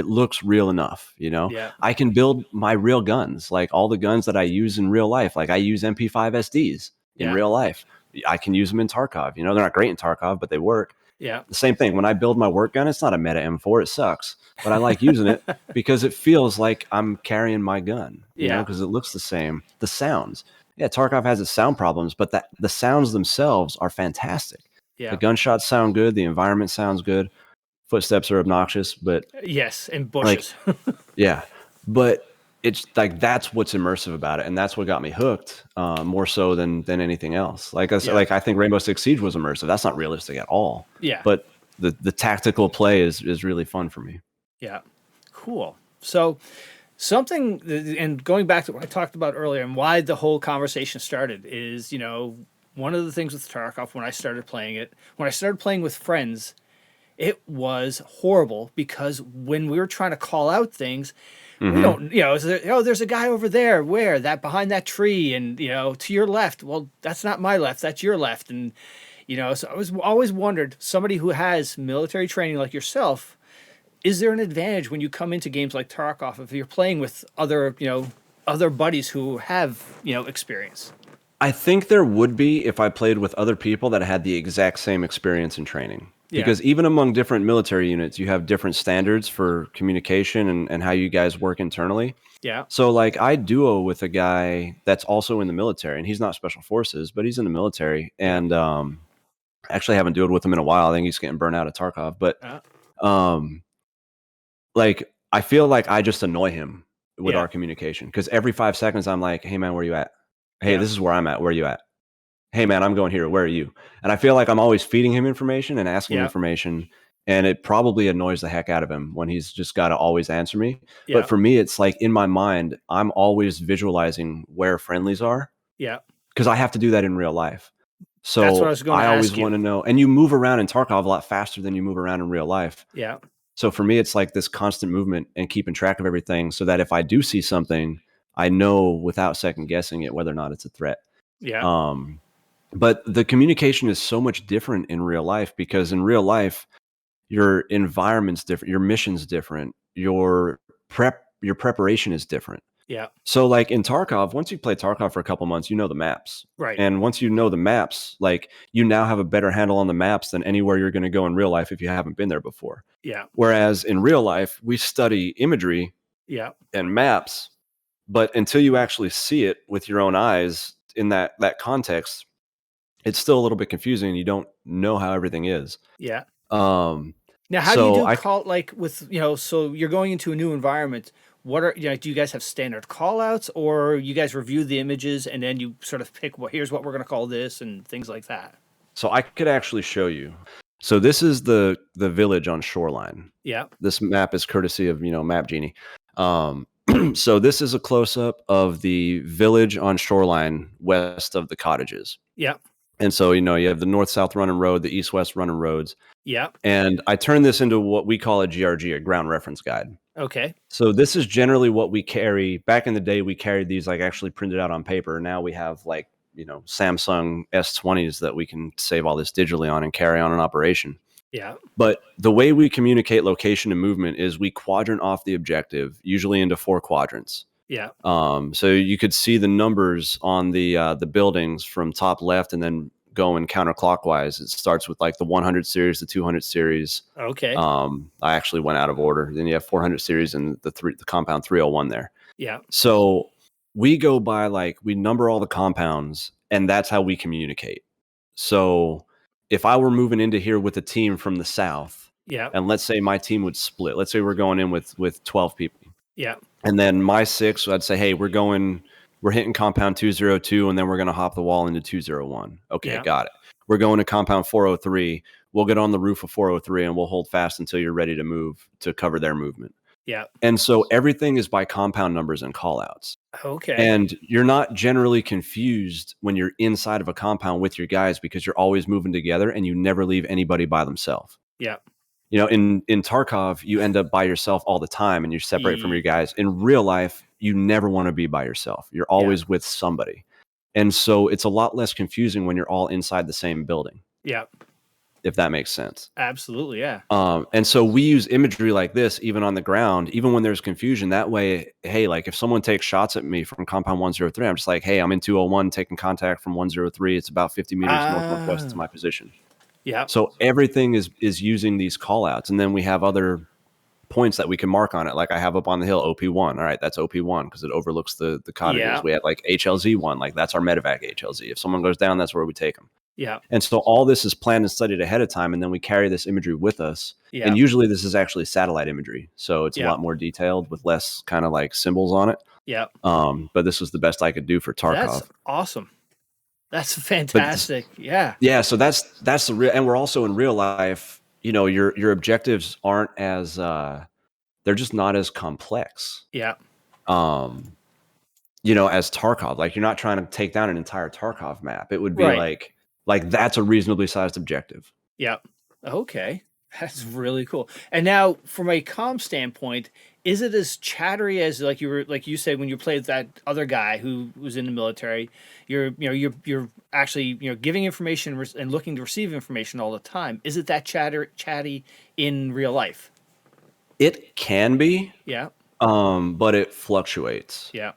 looks real enough, you know. I can build my real guns, like all the guns that I use in real life. Like I use MP5 SDs in real life. I can use them in Tarkov. You know, they're not great in Tarkov, but they work. Yeah. The same thing. When I build my work gun, it's not a meta M4. It sucks, but I like using it because it feels like I'm carrying my gun. You know, because it looks the same. The sounds. Yeah, Tarkov has its sound problems, but the sounds themselves are fantastic. Yeah. The gunshots sound good. The environment sounds good. Footsteps are obnoxious, but yes, and bushes. Like, but it's like that's what's immersive about it, and that's what got me hooked more so than anything else. Like I said, like I think Rainbow Six Siege was immersive. That's not realistic at all. Yeah, but the tactical play is really fun for me. Yeah, cool. So something, and going back to what I talked about earlier and why the whole conversation started is, you know, one of the things with Tarkov when I started playing with friends, it was horrible because when we were trying to call out things, we don't, you know, there's a guy over there, where that behind that tree, and you know, to your left. Well, that's not my left, that's your left, and you know, so I was always wondered, somebody who has military training like yourself, is there an advantage when you come into games like Tarkov if you're playing with other, you know, other buddies who have, you know, experience? I think there would be if I played with other people that had the exact same experience and training. Because even among different military units, you have different standards for communication and how you guys work internally. Yeah. So like I duo with a guy that's also in the military, and he's not special forces, but he's in the military. And actually haven't duoed with him in a while. I think he's getting burnt out at Tarkov. But like I feel like I just annoy him with our communication. Because every 5 seconds I'm like, hey man, where you at? Hey, this is where I'm at. Where are you at? Hey man, I'm going here. Where are you? And I feel like I'm always feeding him information and asking information, and it probably annoys the heck out of him when he's just got to always answer me. But for me, it's like in my mind, I'm always visualizing where friendlies are. Yeah. Because I have to do that in real life. So that's what I was going to ask always want to know. And you move around in Tarkov a lot faster than you move around in real life. Yeah. So for me, it's like this constant movement and keeping track of everything so that if I do see something, I know without second guessing it whether or not it's a threat. Yeah. But the communication is so much different in real life, because in real life, your environment's different, your mission's different, your preparation is different. Yeah. So like in Tarkov, once you play Tarkov for a couple months, you know the maps. Right. And once you know the maps, like you now have a better handle on the maps than anywhere you're going to go in real life if you haven't been there before. Yeah. Whereas in real life, we study imagery and maps, but until you actually see it with your own eyes in that context, it's still a little bit confusing. You don't know how everything is. Yeah. Now, how do you do call, like with, so you're going into a new environment. What are, do you guys have standard call outs, or you guys review the images and then you sort of pick here's what we're going to call this and things like that? So I could actually show you. So this is the village on Shoreline. Yeah. This map is courtesy of, Map Genie. So this is a close up of the village on Shoreline west of the cottages. Yeah. And so, you have the north-south running road, the east-west running roads. Yeah. And I turned this into what we call a GRG, a ground reference guide. Okay. So this is generally what we carry. Back in the day, we carried these like actually printed out on paper. Now we have like, Samsung S20s that we can save all this digitally on and carry on an operation. Yeah. But the way we communicate location and movement is we quadrant off the objective, usually into 4 quadrants. Yeah. So you could see the numbers on the buildings from top left and then going counterclockwise. It starts with like the 100 series, the 200 series. Okay. I actually went out of order. Then you have 400 series and the compound 301 there. Yeah. So we go by we number all the compounds, and that's how we communicate. So if I were moving into here with a team from the south, yeah, and let's say my team would split. Let's say we're going in with 12 people. Yeah. And then my 6, I'd say, hey, we're hitting compound 202, and then we're going to hop the wall into 201. Okay, yeah, got it. We're going to compound 403. We'll get on the roof of 403, and we'll hold fast until you're ready to move to cover their movement. Yeah. And so everything is by compound numbers and callouts. Okay. And you're not generally confused when you're inside of a compound with your guys because you're always moving together and you never leave anybody by themselves. Yeah. In Tarkov, you end up by yourself all the time and you separate from your guys. In real life, you never want to be by yourself. You're always with somebody. And so it's a lot less confusing when you're all inside the same building. Yeah. If that makes sense. Absolutely, yeah. And so we use imagery like this, even on the ground, even when there's confusion. That way, hey, like if someone takes shots at me from compound 103, I'm just like, hey, I'm in 201, taking contact from 103. It's about 50 meters northwest to my position. Yeah. So everything is using these call outs. And then we have other points that we can mark on it. Like I have up on the hill, OP1. All right, that's OP1 because it overlooks the cottages. Yeah. We have like HLZ1, like that's our medevac HLZ. If someone goes down, that's where we take them. Yeah. And so all this is planned and studied ahead of time, and then we carry this imagery with us. Yeah. And usually this is actually satellite imagery. So it's a lot more detailed with less kind of like symbols on it. Yeah. But this was the best I could do for Tarkov. That's awesome. That's fantastic. Yeah. Yeah. So that's the real, and we're also in real life, your objectives aren't as, they're just not as complex. Yeah. As Tarkov, like you're not trying to take down an entire Tarkov map. It would be like that's a reasonably sized objective. Yeah. Okay. That's really cool. And now from a comm standpoint, is it as chattery as like you said when you played that other guy who was in the military? You're actually giving information and looking to receive information all the time. Is it that chatty in real life? It can be. Yeah. But it fluctuates. Yeah.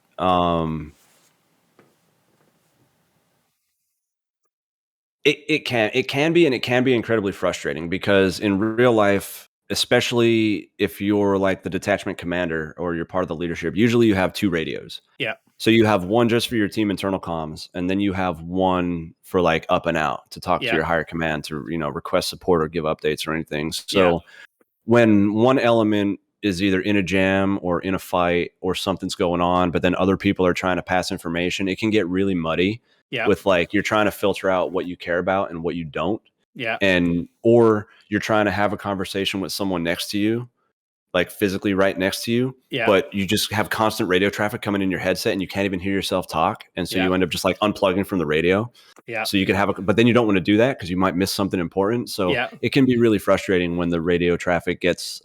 It can be, and it can be incredibly frustrating because in real life, especially if you're like the detachment commander or you're part of the leadership, usually you have 2 radios. Yeah. So you have one just for your team internal comms, and then you have one for like up and out to talk to your higher command to, request support or give updates or anything. So when one element is either in a jam or in a fight or something's going on, but then other people are trying to pass information, it can get really muddy. Yeah. With like you're trying to filter out what you care about and what you don't. Yeah. Or you're trying to have a conversation with someone next to you, like physically right next to you. Yeah. But you just have constant radio traffic coming in your headset and you can't even hear yourself talk. And so you end up just like unplugging from the radio. Yeah. So you could have but then you don't want to do that because you might miss something important. So it can be really frustrating when the radio traffic gets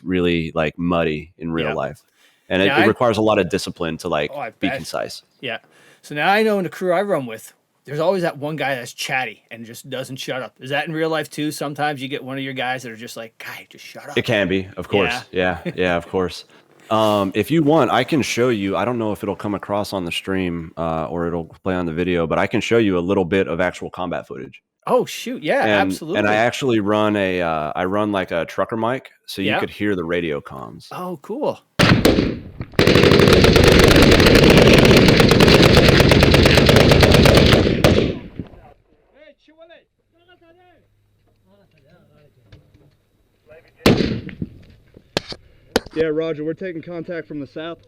really like muddy in real life. And it requires a lot of discipline to like be concise. Yeah. So now I know in the crew I run with, there's always that one guy that's chatty and just doesn't shut up. Is that in real life too? Sometimes you get one of your guys that are just like, guy, just shut up. It can be, of course. Yeah, of course. If you want, I can show you. I don't know if it'll come across on the stream or it'll play on the video, but I can show you a little bit of actual combat footage. Oh shoot, yeah, absolutely. And I actually run I run like a trucker mic, so you could hear the radio comms. Oh, cool. Yeah, Roger, we're taking contact from the south.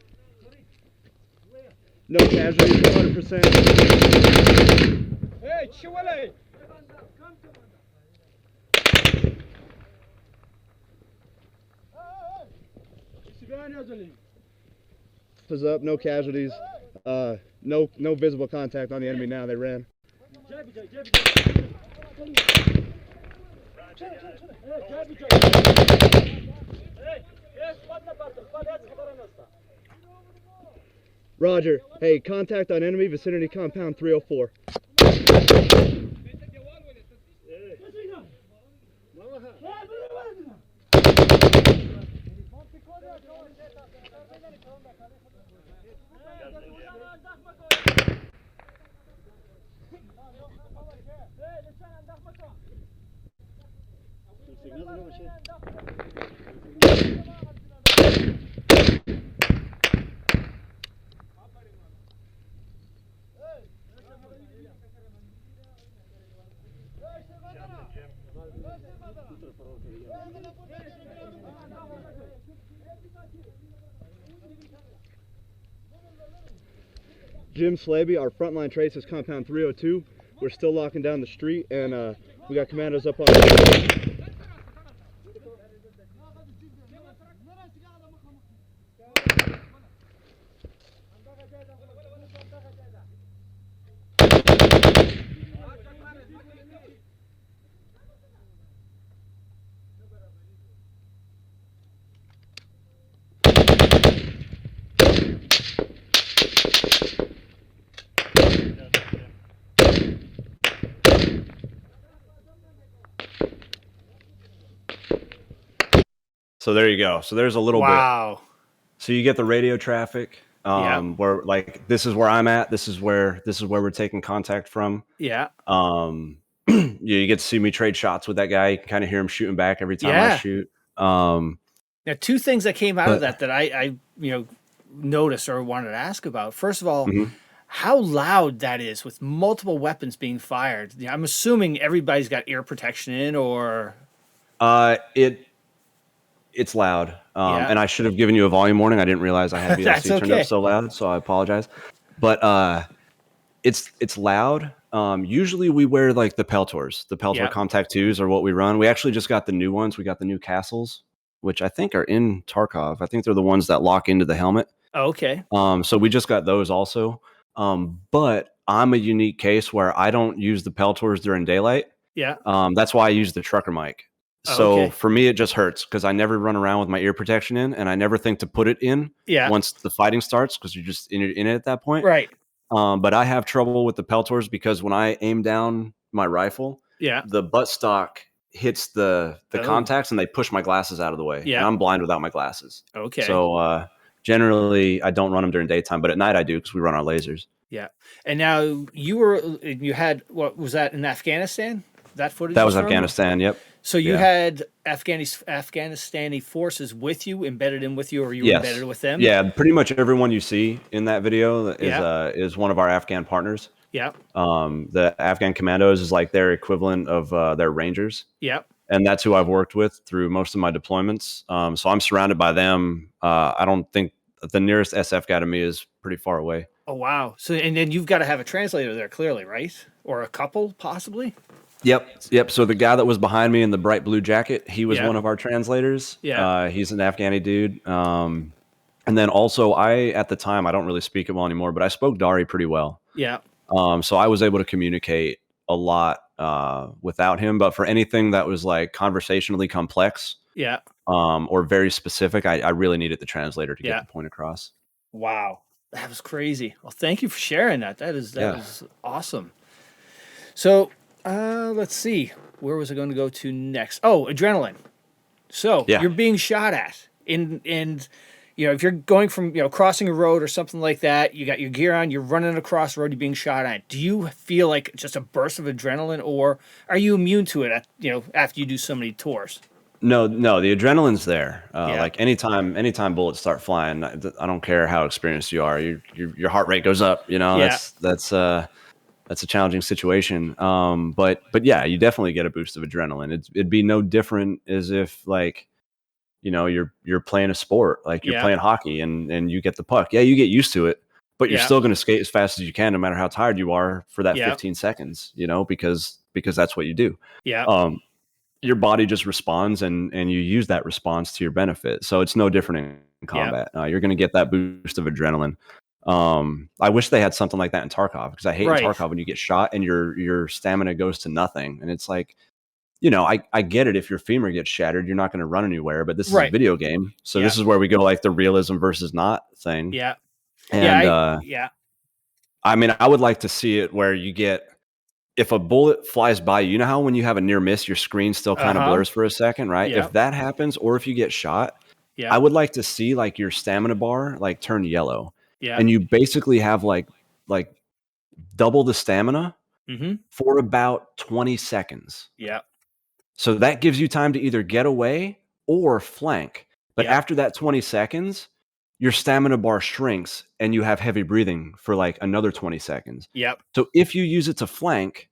No casualties, 100%. Hey, Chihuahua! Is up, no casualties. No visible contact on the enemy now, they ran. Roger. Hey, contact on enemy vicinity compound 304. Jim Slaby, our frontline trace is compound 302. We're still locking down the street, and we got commandos up on. So there you go. So there's a little bit. Wow. So you get the radio traffic, where like this is where I'm at. This is where we're taking contact from. Yeah. You get to see me trade shots with that guy. You can kind of hear him shooting back every time I shoot. Now, two things that came out of that I noticed or wanted to ask about. First of all, how loud that is with multiple weapons being fired. I'm assuming everybody's got ear protection in, or it's loud. And I should have given you a volume warning. I didn't realize I had VLC turned up so loud, so I apologize. But it's loud. Usually we wear like the Peltors. The Peltor Contact 2s are what we run. We actually just got the new ones. We got the new Castles, which I think are in Tarkov. I think they're the ones that lock into the helmet. Oh, okay. So we just got those also. But I'm a unique case where I don't use the Peltors during daylight. Yeah. That's why I use the trucker mic. So for me, it just hurts because I never run around with my ear protection in, and I never think to put it in once the fighting starts because you're just in it at that point. Right. But I have trouble with the Peltors because when I aim down my rifle, the buttstock hits the contacts and they push my glasses out of the way. Yeah. And I'm blind without my glasses. Okay. So generally, I don't run them during daytime, but at night I do because we run our lasers. Yeah. And now you had, what was that, in Afghanistan? That footage? That was Afghanistan, yep. So you had Afghanistani forces with you, embedded in with you, or you were embedded with them? Yeah, pretty much everyone you see in that video is one of our Afghan partners. Yeah. The Afghan commandos is like their equivalent of their Rangers. Yeah. And that's who I've worked with through most of my deployments. So I'm surrounded by them. I don't think the nearest SF guy to me is pretty far away. Oh, wow. So, and then you've got to have a translator there, clearly, right? Or a couple, possibly? Yep. So the guy that was behind me in the bright blue jacket, he was one of our translators. Yeah. He's an Afghani dude. And then also at the time, I don't really speak it well anymore, but I spoke Dari pretty well. Yeah. So I was able to communicate a lot without him. But for anything that was like conversationally complex, or very specific, I really needed the translator to get the point across. Wow. That was crazy. Well, thank you for sharing that. That is awesome. So let's see. Where was I going to go to next? Oh, adrenaline. So you're being shot at and if you're going from, crossing a road or something like that, you got your gear on, you're running across the road, you're being shot at. Do you feel like just a burst of adrenaline, or are you immune to it after you do so many tours? No, the adrenaline's there. Like anytime bullets start flying, I don't care how experienced you are, your heart rate goes up, that's a challenging situation. But yeah, you definitely get a boost of adrenaline. It'd be no different as if you're playing a sport, like you're playing hockey and you get the puck. Yeah, you get used to it, but you're still going to skate as fast as you can, no matter how tired you are for that 15 seconds, because that's what you do. Yeah. Your body just responds and you use that response to your benefit. So it's no different in combat. You're going to get that boost of adrenaline. I wish they had something like that in Tarkov, because I hate in Tarkov when you get shot and your stamina goes to nothing. And it's like, I get it. If your femur gets shattered, you're not going to run anywhere, but this is a video game. So this is where we go like the realism versus not thing. Yeah. And I mean, I would like to see it where you get, if a bullet flies by you, how when you have a near miss, your screen still kind of blurs for a second, right? If that happens, or if you get shot, I would like to see like your stamina bar like turn yellow. Yeah. And you basically have like double the stamina for about 20 seconds. Yeah. So that gives you time to either get away or flank. But after that 20 seconds, your stamina bar shrinks and you have heavy breathing for like another 20 seconds. Yep. So if you use it to flank,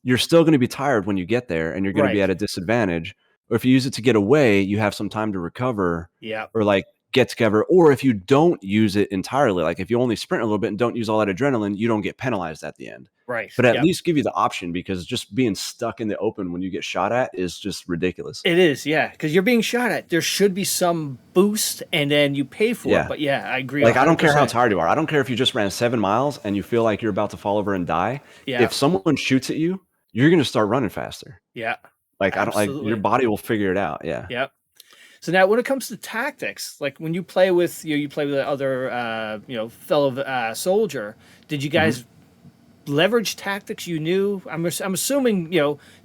you're still going to be tired when you get there and you're going to be at a disadvantage. Or if you use it to get away, you have some time to recover. Yeah. Or like get together. Or if you don't use it entirely, like if you only sprint a little bit and don't use all that adrenaline, you don't get penalized at the end. Right. But at least give you the option, because just being stuck in the open when you get shot at is just ridiculous. It is, yeah. Because you're being shot at. There should be some boost and then you pay for it. But yeah, I agree. Like 100%. I don't care how tired you are. I don't care if you just ran 7 miles and you feel like you're about to fall over and die. Yeah. If someone shoots at you, you're going to start running faster. Yeah. Like your body will figure it out. Yeah. Yep. So now when it comes to tactics, like when you play with you play with the other fellow soldier, did you guys leverage tactics you knew? I'm assuming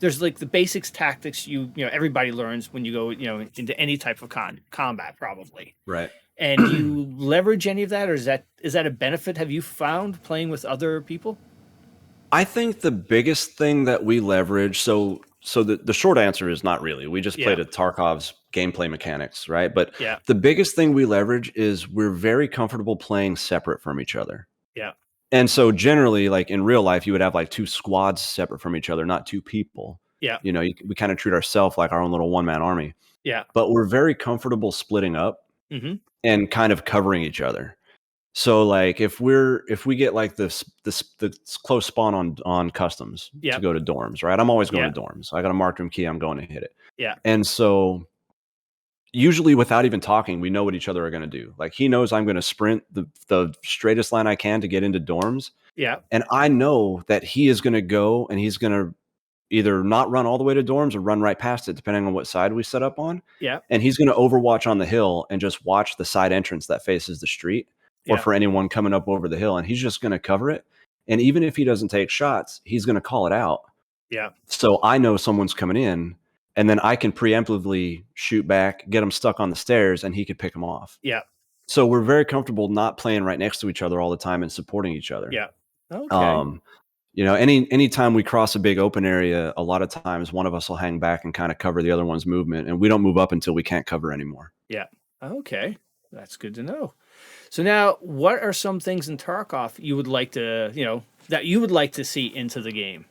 there's like the basics tactics everybody learns when you go into any type of combat, probably. Right. And do you leverage any of that, or is that a benefit? Have you found playing with other people? I think the biggest thing that we leverage, so the short answer is not really. We just played at Tarkov's gameplay mechanics, right? But the biggest thing we leverage is we're very comfortable playing separate from each other. Yeah. And so generally, like in real life, you would have like 2 squads separate from each other, not 2 people. Yeah. We kind of treat ourselves like our own little one-man army. Yeah. But we're very comfortable splitting up and kind of covering each other. So like if we get like the close spawn on customs to go to dorms, right? I'm always going to dorms. I got a marked room key. I'm going to hit it. Yeah. And so usually without even talking, we know what each other are going to do. Like he knows I'm going to sprint the straightest line I can to get into dorms. Yeah. And I know that he is going to go and he's going to either not run all the way to dorms or run right past it, depending on what side we set up on. Yeah. And he's going to overwatch on the hill and just watch the side entrance that faces the street, or for anyone coming up over the hill. And he's just going to cover it. And even if he doesn't take shots, he's going to call it out. Yeah. So I know someone's coming in, and then I can preemptively shoot back, get him stuck on the stairs, and he could pick him off. Yeah. So we're very comfortable not playing right next to each other all the time and supporting each other. Yeah. Okay. Anytime we cross a big open area, a lot of times one of us will hang back and kind of cover the other one's movement, and we don't move up until we can't cover anymore. Yeah. Okay. That's good to know. So now, what are some things in Tarkov you would like to, that you would like to see into the game?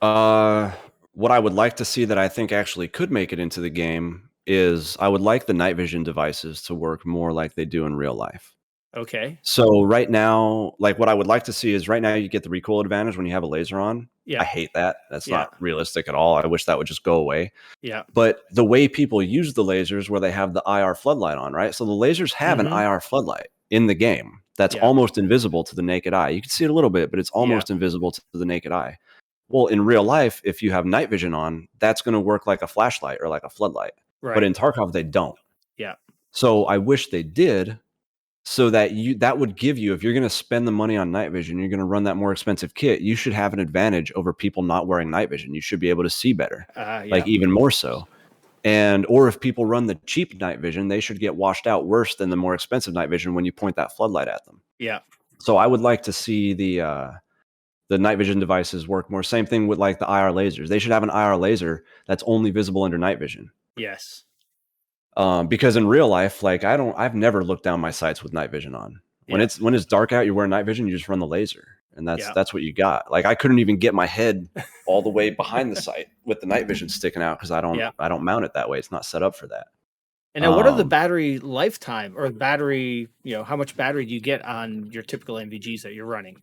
What I would like to see that I think actually could make it into the game is I would like the night vision devices to work more like they do in real life. Okay. So right now, like what I would like to see is right now you get the recoil advantage when you have a laser on. Yeah. I hate that. That's not realistic at all. I wish that would just go away. Yeah. But the way people use the lasers, where they have the IR floodlight on, right? So the lasers have an IR floodlight in the game that's almost invisible to the naked eye. You can see it a little bit, but it's almost invisible to the naked eye. Well, in real life, if you have night vision on, that's going to work like a flashlight or like a floodlight. Right. But in Tarkov, they don't. Yeah. So I wish they did, so that that would give you, if you're going to spend the money on night vision, you're going to run that more expensive kit, you should have an advantage over people not wearing night vision. You should be able to see better, like even more so. Or if people run the cheap night vision, they should get washed out worse than the more expensive night vision when you point that floodlight at them. Yeah. So I would like to see the night vision devices work more. Same thing with like the IR lasers. They should have an IR laser that's only visible under night vision. Yes. Because in real life, like I've never looked down my sights with night vision on. When it's dark out, you wear night vision, you just run the laser, and that's what you got. Like I couldn't even get my head all the way behind the sight with the night vision sticking out because I don't mount it that way. It's not set up for that. And now, what are the battery lifetime or battery? How much battery do you get on your typical NVGs that you're running?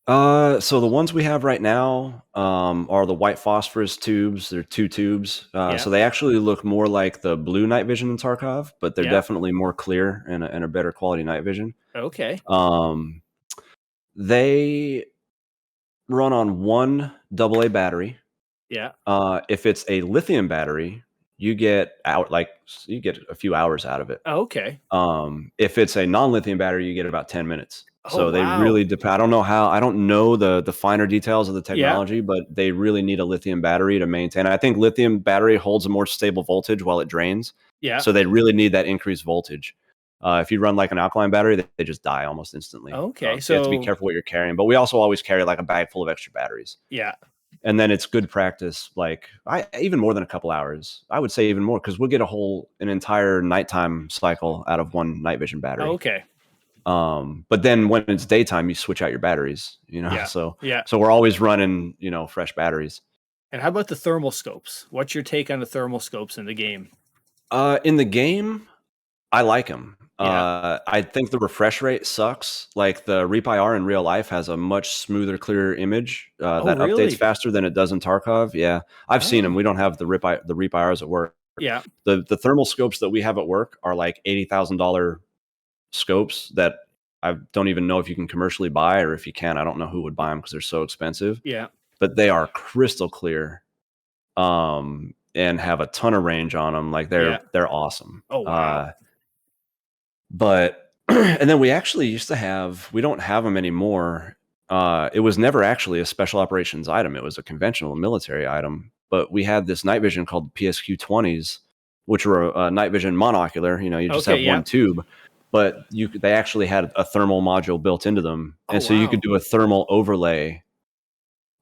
So the ones we have right now are the white phosphorus tubes. They're 2 tubes. So they actually look more like the blue night vision in Tarkov, but they're definitely more clear and a better quality night vision. Okay. They run on 1 AA battery. Yeah. If it's a lithium battery, you get a few hours out of it. Okay. If it's a non-lithium battery, you get about 10 minutes. So they really depend. I don't know the finer details of the technology, but they really need a lithium battery to maintain. I think lithium battery holds a more stable voltage while it drains. Yeah. So they really need that increased voltage. If you run like an alkaline battery, they just die almost instantly. Okay. So you have to be careful what you're carrying. But we also always carry like a bag full of extra batteries. Yeah. And then it's good practice, like even more than a couple hours. I would say even more, because we'll get an entire nighttime cycle out of 1 night vision battery. Okay. But then when it's daytime, you switch out your batteries, so we're always running, fresh batteries. And how about the thermal scopes? What's your take on the thermal scopes in the game? In the game, I like them. I think the refresh rate sucks. Like the ReapIR in real life has a much smoother, clearer image that updates faster than it does in Tarkov. Yeah, I've seen them. We don't have the ReapIRs at work. Yeah, the thermal scopes that we have at work are like $80,000 scopes that I don't even know if you can commercially buy, or if you can, I don't know who would buy them because they're so expensive. Yeah, but they are crystal clear, and have a ton of range on them. Like they're awesome. Oh wow! But and then we actually used to have. We don't have them anymore. It was never actually a special operations item. It was a conventional military item. But we had this night vision called the PSQ-20s, which were a night vision monocular. You just have 1 tube. But they actually had a thermal module built into them. And so you could do a thermal overlay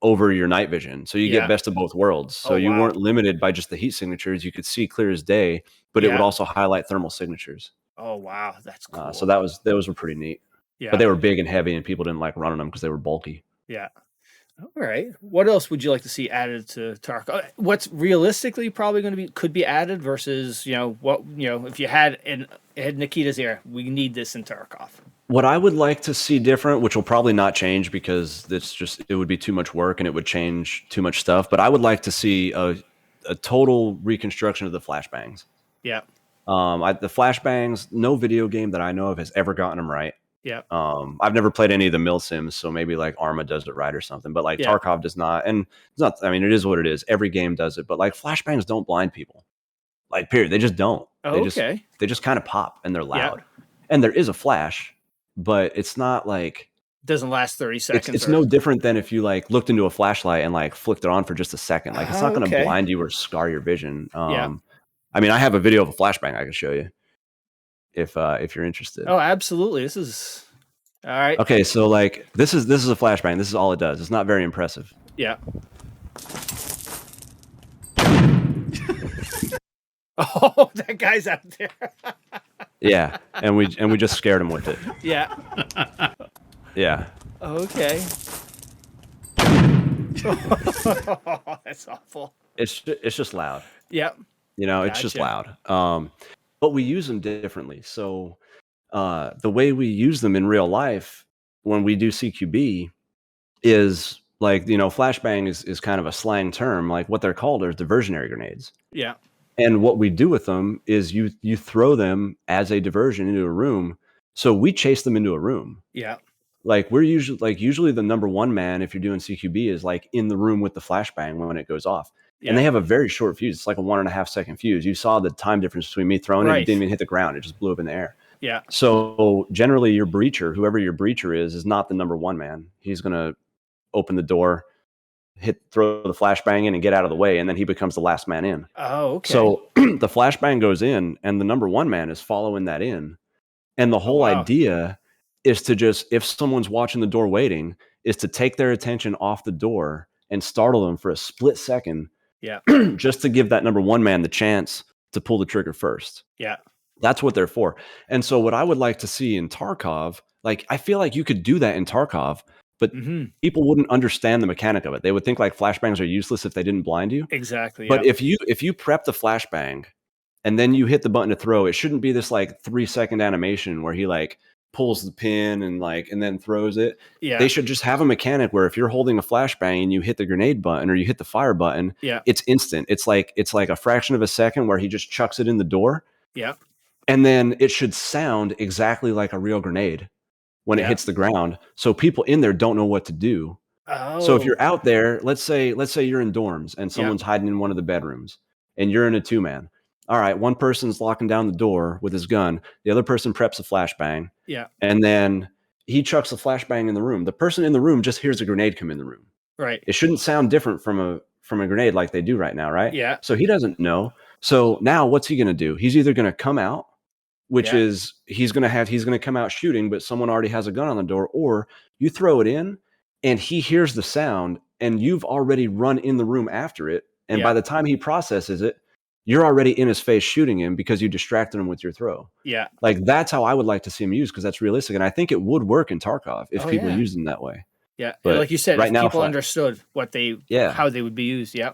over your night vision. So you get best of both worlds. So you weren't limited by just the heat signatures. You could see clear as day, but it would also highlight thermal signatures. Oh, wow. That's cool. So those were pretty neat. Yeah. But they were big and heavy, and people didn't like running them because they were bulky. Yeah. All right. What else would you like to see added to Tarkov? What's realistically probably going to could be added versus, if you had Nikita's ear, we need this in Tarkov. What I would like to see different, which will probably not change because it would be too much work and it would change too much stuff. But I would like to see a total reconstruction of the flashbangs. Yeah. The flashbangs, no video game that I know of has ever gotten them right. Yeah. I've never played any of the mil sims, so maybe like Arma does it right or something, but like Tarkov does not. And it's not, it is what it is. Every game does it, but like flashbangs don't blind people. Like period. They just don't. Okay. They just kind of pop and they're loud. Yeah. And there is a flash, but it's not like it doesn't last 30 seconds. It's no different than if you like looked into a flashlight and like flicked it on for just a second. Like it's not going to blind you or scar your vision. I have a video of a flashbang I can show you if you're interested. Oh, absolutely. This is all right. Okay, so like this is a flashbang. This is all it does. It's not very impressive. Yeah. Oh, that guy's out there. Yeah, and we just scared him with it. Yeah. Yeah. Okay. That's awful. It's just loud. Yep. It's just loud. But we use them differently. So the way we use them in real life when we do CQB is like, flashbang is kind of a slang term. Like what they're called are diversionary grenades. Yeah. And what we do with them is you throw them as a diversion into a room. So we chase them into a room. Yeah. Like we're usually the number one man, if you're doing CQB, is like in the room with the flashbang when it goes off. Yeah. And they have a very short fuse. It's like a 1.5 second fuse. You saw the time difference between me throwing it. It didn't even hit the ground. It just blew up in the air. Yeah. So generally your breacher, whoever your breacher is not the number one man. He's going to open the door, throw the flashbang in and get out of the way. And then he becomes the last man in. Oh, okay. So the flashbang goes in and the number one man is following that in. And the whole idea is to just, if someone's watching the door waiting, is to take their attention off the door and startle them for a split second. Yeah. Just to give that number one man the chance to pull the trigger first. Yeah. That's what they're for. And so what I would like to see in Tarkov, like, I feel like you could do that in Tarkov, but people wouldn't understand the mechanic of it. They would think like flashbangs are useless if they didn't blind you. Exactly. But if you prep the flashbang and then you hit the button to throw, it shouldn't be this like 3-second animation where he like pulls the pin and then throws it. Yeah. They should just have a mechanic where if you're holding a flashbang and you hit the grenade button or you hit the fire button, it's instant. It's like a fraction of a second where he just chucks it in the door. Yeah. And then it should sound exactly like a real grenade when it hits the ground. So people in there don't know what to do. Oh. So if you're out there, let's say you're in dorms and someone's hiding in one of the bedrooms and you're in a 2-man. All right, one person's locking down the door with his gun. The other person preps a flashbang. Yeah. And then he chucks the flashbang in the room. The person in the room just hears a grenade come in the room. Right. It shouldn't sound different from a grenade like they do right now, right? Yeah. So he doesn't know. So now what's he going to do? He's either going to come out, which is he's going to come out shooting, but someone already has a gun on the door, or you throw it in and he hears the sound and you've already run in the room after it. And by the time he processes it, you're already in his face shooting him because you distracted him with your throw. Yeah. Like that's how I would like to see him used because that's realistic. And I think it would work in Tarkov if people use them that way. Yeah. But like you said, right if now, people understood what how they would be used. Yeah.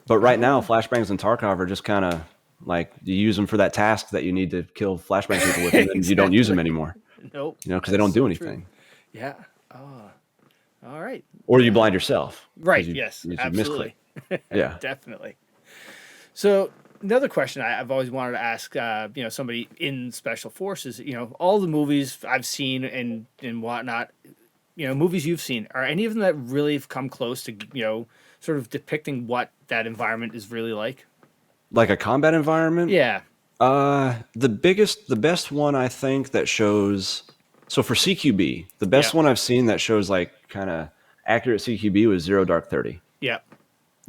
But right now, flashbangs in Tarkov are just kind of like you use them for that task that you need to kill flashbang people with, and then you don't use them anymore. Nope. You know, because they don't do anything. True. Yeah. Oh. All right. Or you blind yourself. Right. Yes. Absolutely. Yeah. Definitely. So another question I've always wanted to ask, somebody in special forces, all the movies I've seen and whatnot, movies you've seen, are any of them that really have come close to, sort of depicting what that environment is really like? Like a combat environment? Yeah. The best one I think that shows, so for CQB, the best one I've seen that shows like kind of accurate CQB was Zero Dark 30. Yeah.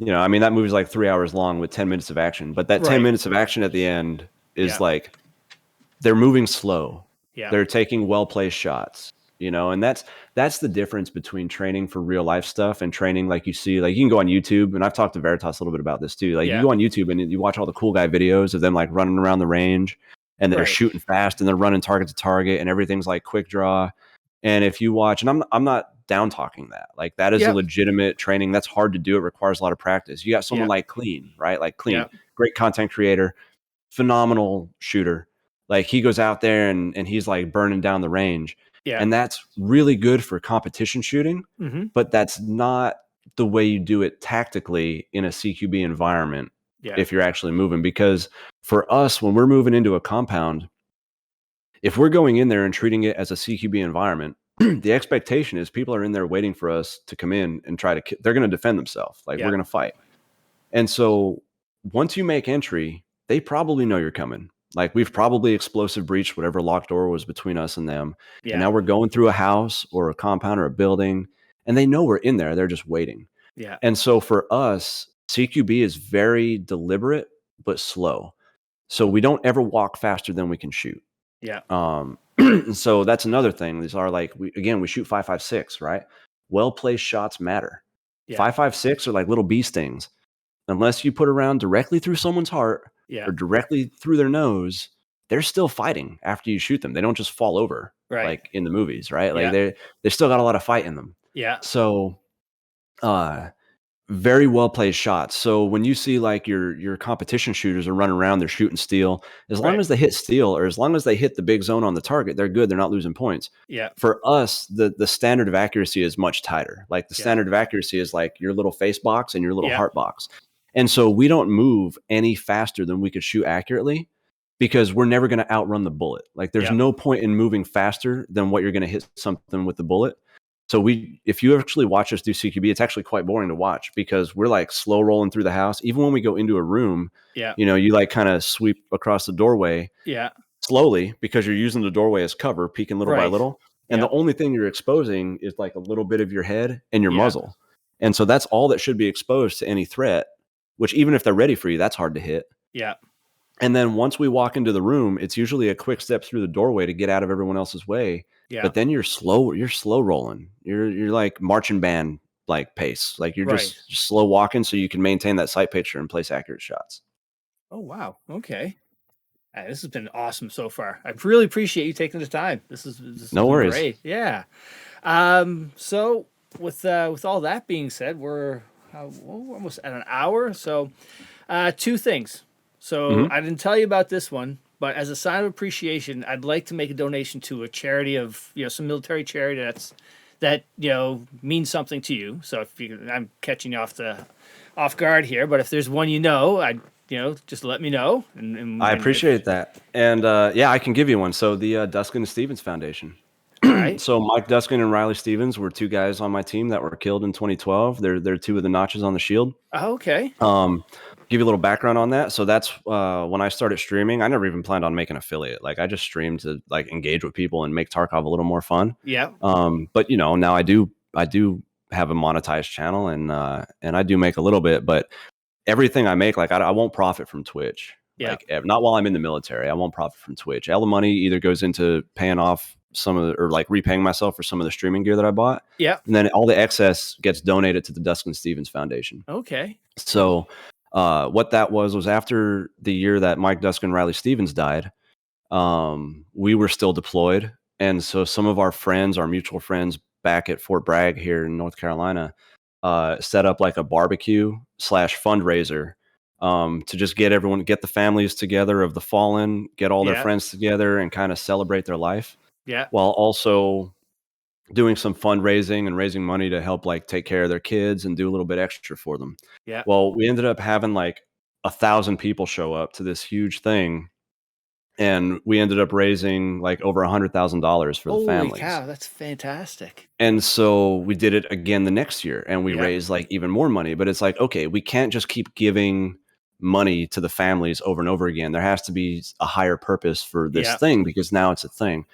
That movie's like 3 hours long with 10 minutes of action, but that 10 minutes of action at the end is like, they're moving slow. Yeah. They're taking well-placed shots, and that's the difference between training for real life stuff and training like you see, like you can go on YouTube, and I've talked to Veritas a little bit about this too. Like you go on YouTube and you watch all the cool guy videos of them like running around the range and they're shooting fast and they're running target to target and everything's like quick draw. And if you watch, and I'm not down talking that, like that is a legitimate training. That's hard to do. It requires a lot of practice. You got someone like Clean, right? Like Clean, great content creator, phenomenal shooter. Like he goes out there and he's like burning down the range. Yeah. And that's really good for competition shooting, but that's not the way you do it tactically in a CQB environment if you're actually moving. Because for us, when we're moving into a compound, if we're going in there and treating it as a CQB environment, the expectation is people are in there waiting for us to come in and try to, they're going to defend themselves. Like we're going to fight. And so once you make entry, they probably know you're coming. Like we've probably explosive breached whatever locked door was between us and them. Yeah. And now we're going through a house or a compound or a building and they know we're in there. They're just waiting. Yeah. And so for us, CQB is very deliberate, but slow. So we don't ever walk faster than we can shoot. Yeah. So that's another thing. These are like, we shoot 5.56, right? Well-placed shots matter. 5.56 are like little bee stings. Unless you put a round directly through someone's heart or directly through their nose, they're still fighting after you shoot them. They don't just fall over like in the movies, right? Like they still got a lot of fight in them. Yeah. So very well placed shots. So when you see like your competition shooters are running around, they're shooting steel. As long as they hit steel or as long as they hit the big zone on the target, they're good. They're not losing points. Yeah. For us, the standard of accuracy is much tighter. Like the standard of accuracy is like your little face box and your little heart box. And so we don't move any faster than we could shoot accurately because we're never going to outrun the bullet. Like there's no point in moving faster than what you're going to hit something with the bullet. So if you actually watch us do CQB, it's actually quite boring to watch because we're like slow rolling through the house. Even when we go into a room, you like kind of sweep across the doorway. Yeah. slowly because you're using the doorway as cover, peeking little by Right. little. And Yep. the only thing you're exposing is like a little bit of your head and your Yeah. muzzle. And so that's all that should be exposed to any threat, which even if they're ready for you, that's hard to hit. Yeah. And then once we walk into the room, it's usually a quick step through the doorway to get out of everyone else's way. Yeah. But then you're slow rolling. You're like marching band like pace. Like you're Right. just slow walking so you can maintain that sight picture and place accurate shots. Oh, wow. Okay. This has been awesome so far. I really appreciate you taking the time. This has No been worries. great. Yeah. So with all that being said, we're almost at an hour. So, two things. So I didn't tell you about this one, but as a sign of appreciation, I'd like to make a donation to a charity of some military charity that means something to you. So I'm catching you off guard here, but if there's one I'd just let me know. And I appreciate that. And I can give you one. So the Duskin and Stephens Foundation. Right. So Mike Duskin and Riley Stephens were two guys on my team that were killed in 2012. They're two of the notches on the shield. Oh, okay. Give you a little background on that. So that's when I started streaming. I never even planned on making affiliate. Like I just streamed to like engage with people and make Tarkov a little more fun. Yeah. But now I do have a monetized channel and I do make a little bit, but everything I make, like I won't profit from Twitch. Yeah. Like not while I'm in the military. I won't profit from Twitch. All the money either goes into paying off or like repaying myself for some of the streaming gear that I bought. Yeah. And then all the excess gets donated to the Duskin Stephens Foundation. Okay. So what that was after the year that Mike Duskin and Riley Stephens died, we were still deployed. And so some of our friends, our mutual friends back at Fort Bragg here in North Carolina, set up like a barbecue / fundraiser to just get the families together of the fallen, get all their friends together and kind of celebrate their life. Yeah. While also doing some fundraising and raising money to help like take care of their kids and do a little bit extra for them. Yeah. Well, we ended up having like 1,000 people show up to this huge thing. And we ended up raising like over $100,000 for the families. Holy cow, that's fantastic. And so we did it again the next year and we raised like even more money. But it's like, okay, we can't just keep giving money to the families over and over again. There has to be a higher purpose for this thing because now it's a thing.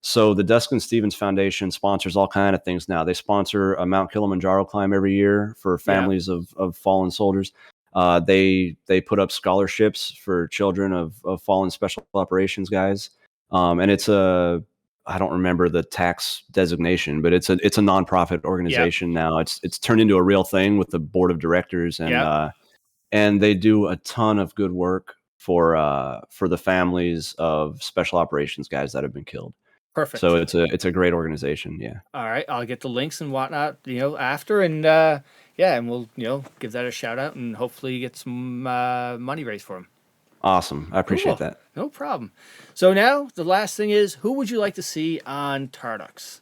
So the Duskin Stephens Foundation sponsors all kind of things now. They sponsor a Mount Kilimanjaro climb every year for families of fallen soldiers. They put up scholarships for children of fallen special operations guys. And it's I don't remember the tax designation, but it's a nonprofit organization now. It's turned into a real thing with the board of directors and they do a ton of good work for the families of special operations guys that have been killed. Perfect. So it's a great organization. Yeah. All right. I'll get the links and whatnot, after and and we'll, give that a shout out and hopefully get some money raised for them. Awesome. I appreciate that. No problem. So now the last thing is, who would you like to see on Tarducks?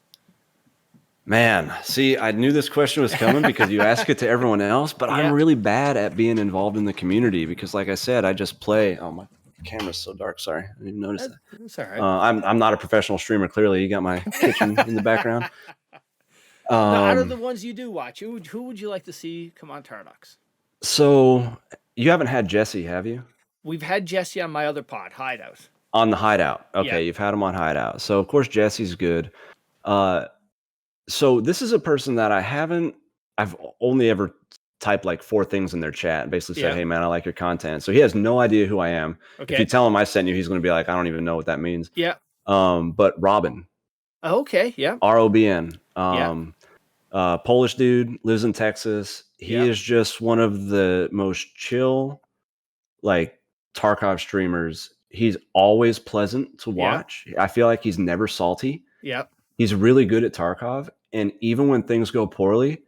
Man, see, I knew this question was coming because you ask it to everyone else, but I'm really bad at being involved in the community because like I said, I just play. Oh, my camera's so dark. Sorry. I didn't even notice that. That's all right. I'm not a professional streamer. Clearly, you got my kitchen in the background. Now, out of the ones you do watch, who would you like to see come on Tarducks? So you haven't had Jesse, have you? We've had Jesse on my other pod, Hideout. On the Hideout. Okay, you've had him on Hideout. So of course Jesse's good. So this is a person that I've only ever typed like 4 things in their chat and basically said, hey man, I like your content. So he has no idea who I am. Okay. If you tell him I sent you, he's going to be like, I don't even know what that means. Yeah. But Robin. Okay. Yeah. ROBN. Polish dude, lives in Texas. He is just one of the most chill, like Tarkov streamers. He's always pleasant to watch. I feel like he's never salty. Yeah. He's really good at Tarkov. And even when things go poorly,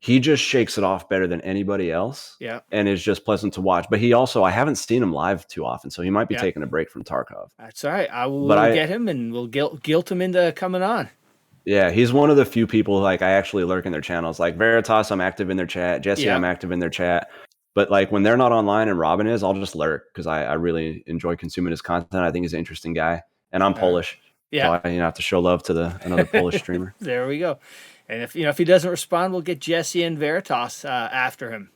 he just shakes it off better than anybody else. Yeah. And is just pleasant to watch. But I haven't seen him live too often, so he might be taking a break from Tarkov. That's all right. I will get him and we'll guilt him into coming on. Yeah, he's one of the few people like I actually lurk in their channels. Like Veritas, I'm active in their chat. Jesse, I'm active in their chat. But like when they're not online and Robin is, I'll just lurk because I really enjoy consuming his content. I think he's an interesting guy. And I'm Polish. Yeah. So I have to show love to another Polish streamer. There we go. And if he doesn't respond, we'll get Jesse and Veritas after him,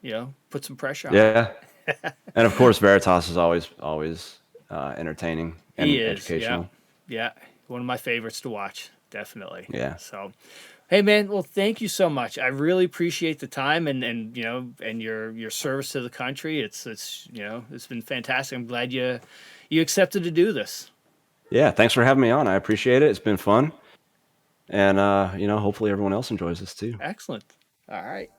put some pressure on him. Yeah. And of course Veritas is always entertaining. and He is, educational. yeah, one of my favorites to watch, definitely. Yeah. So, hey man, well, thank you so much. I really appreciate the time and you know and your service to the country. It's you know it's been fantastic. I'm glad you accepted to do this. Yeah, thanks for having me on. I appreciate it. It's been fun. And, you know, hopefully everyone else enjoys this too. Excellent. All right.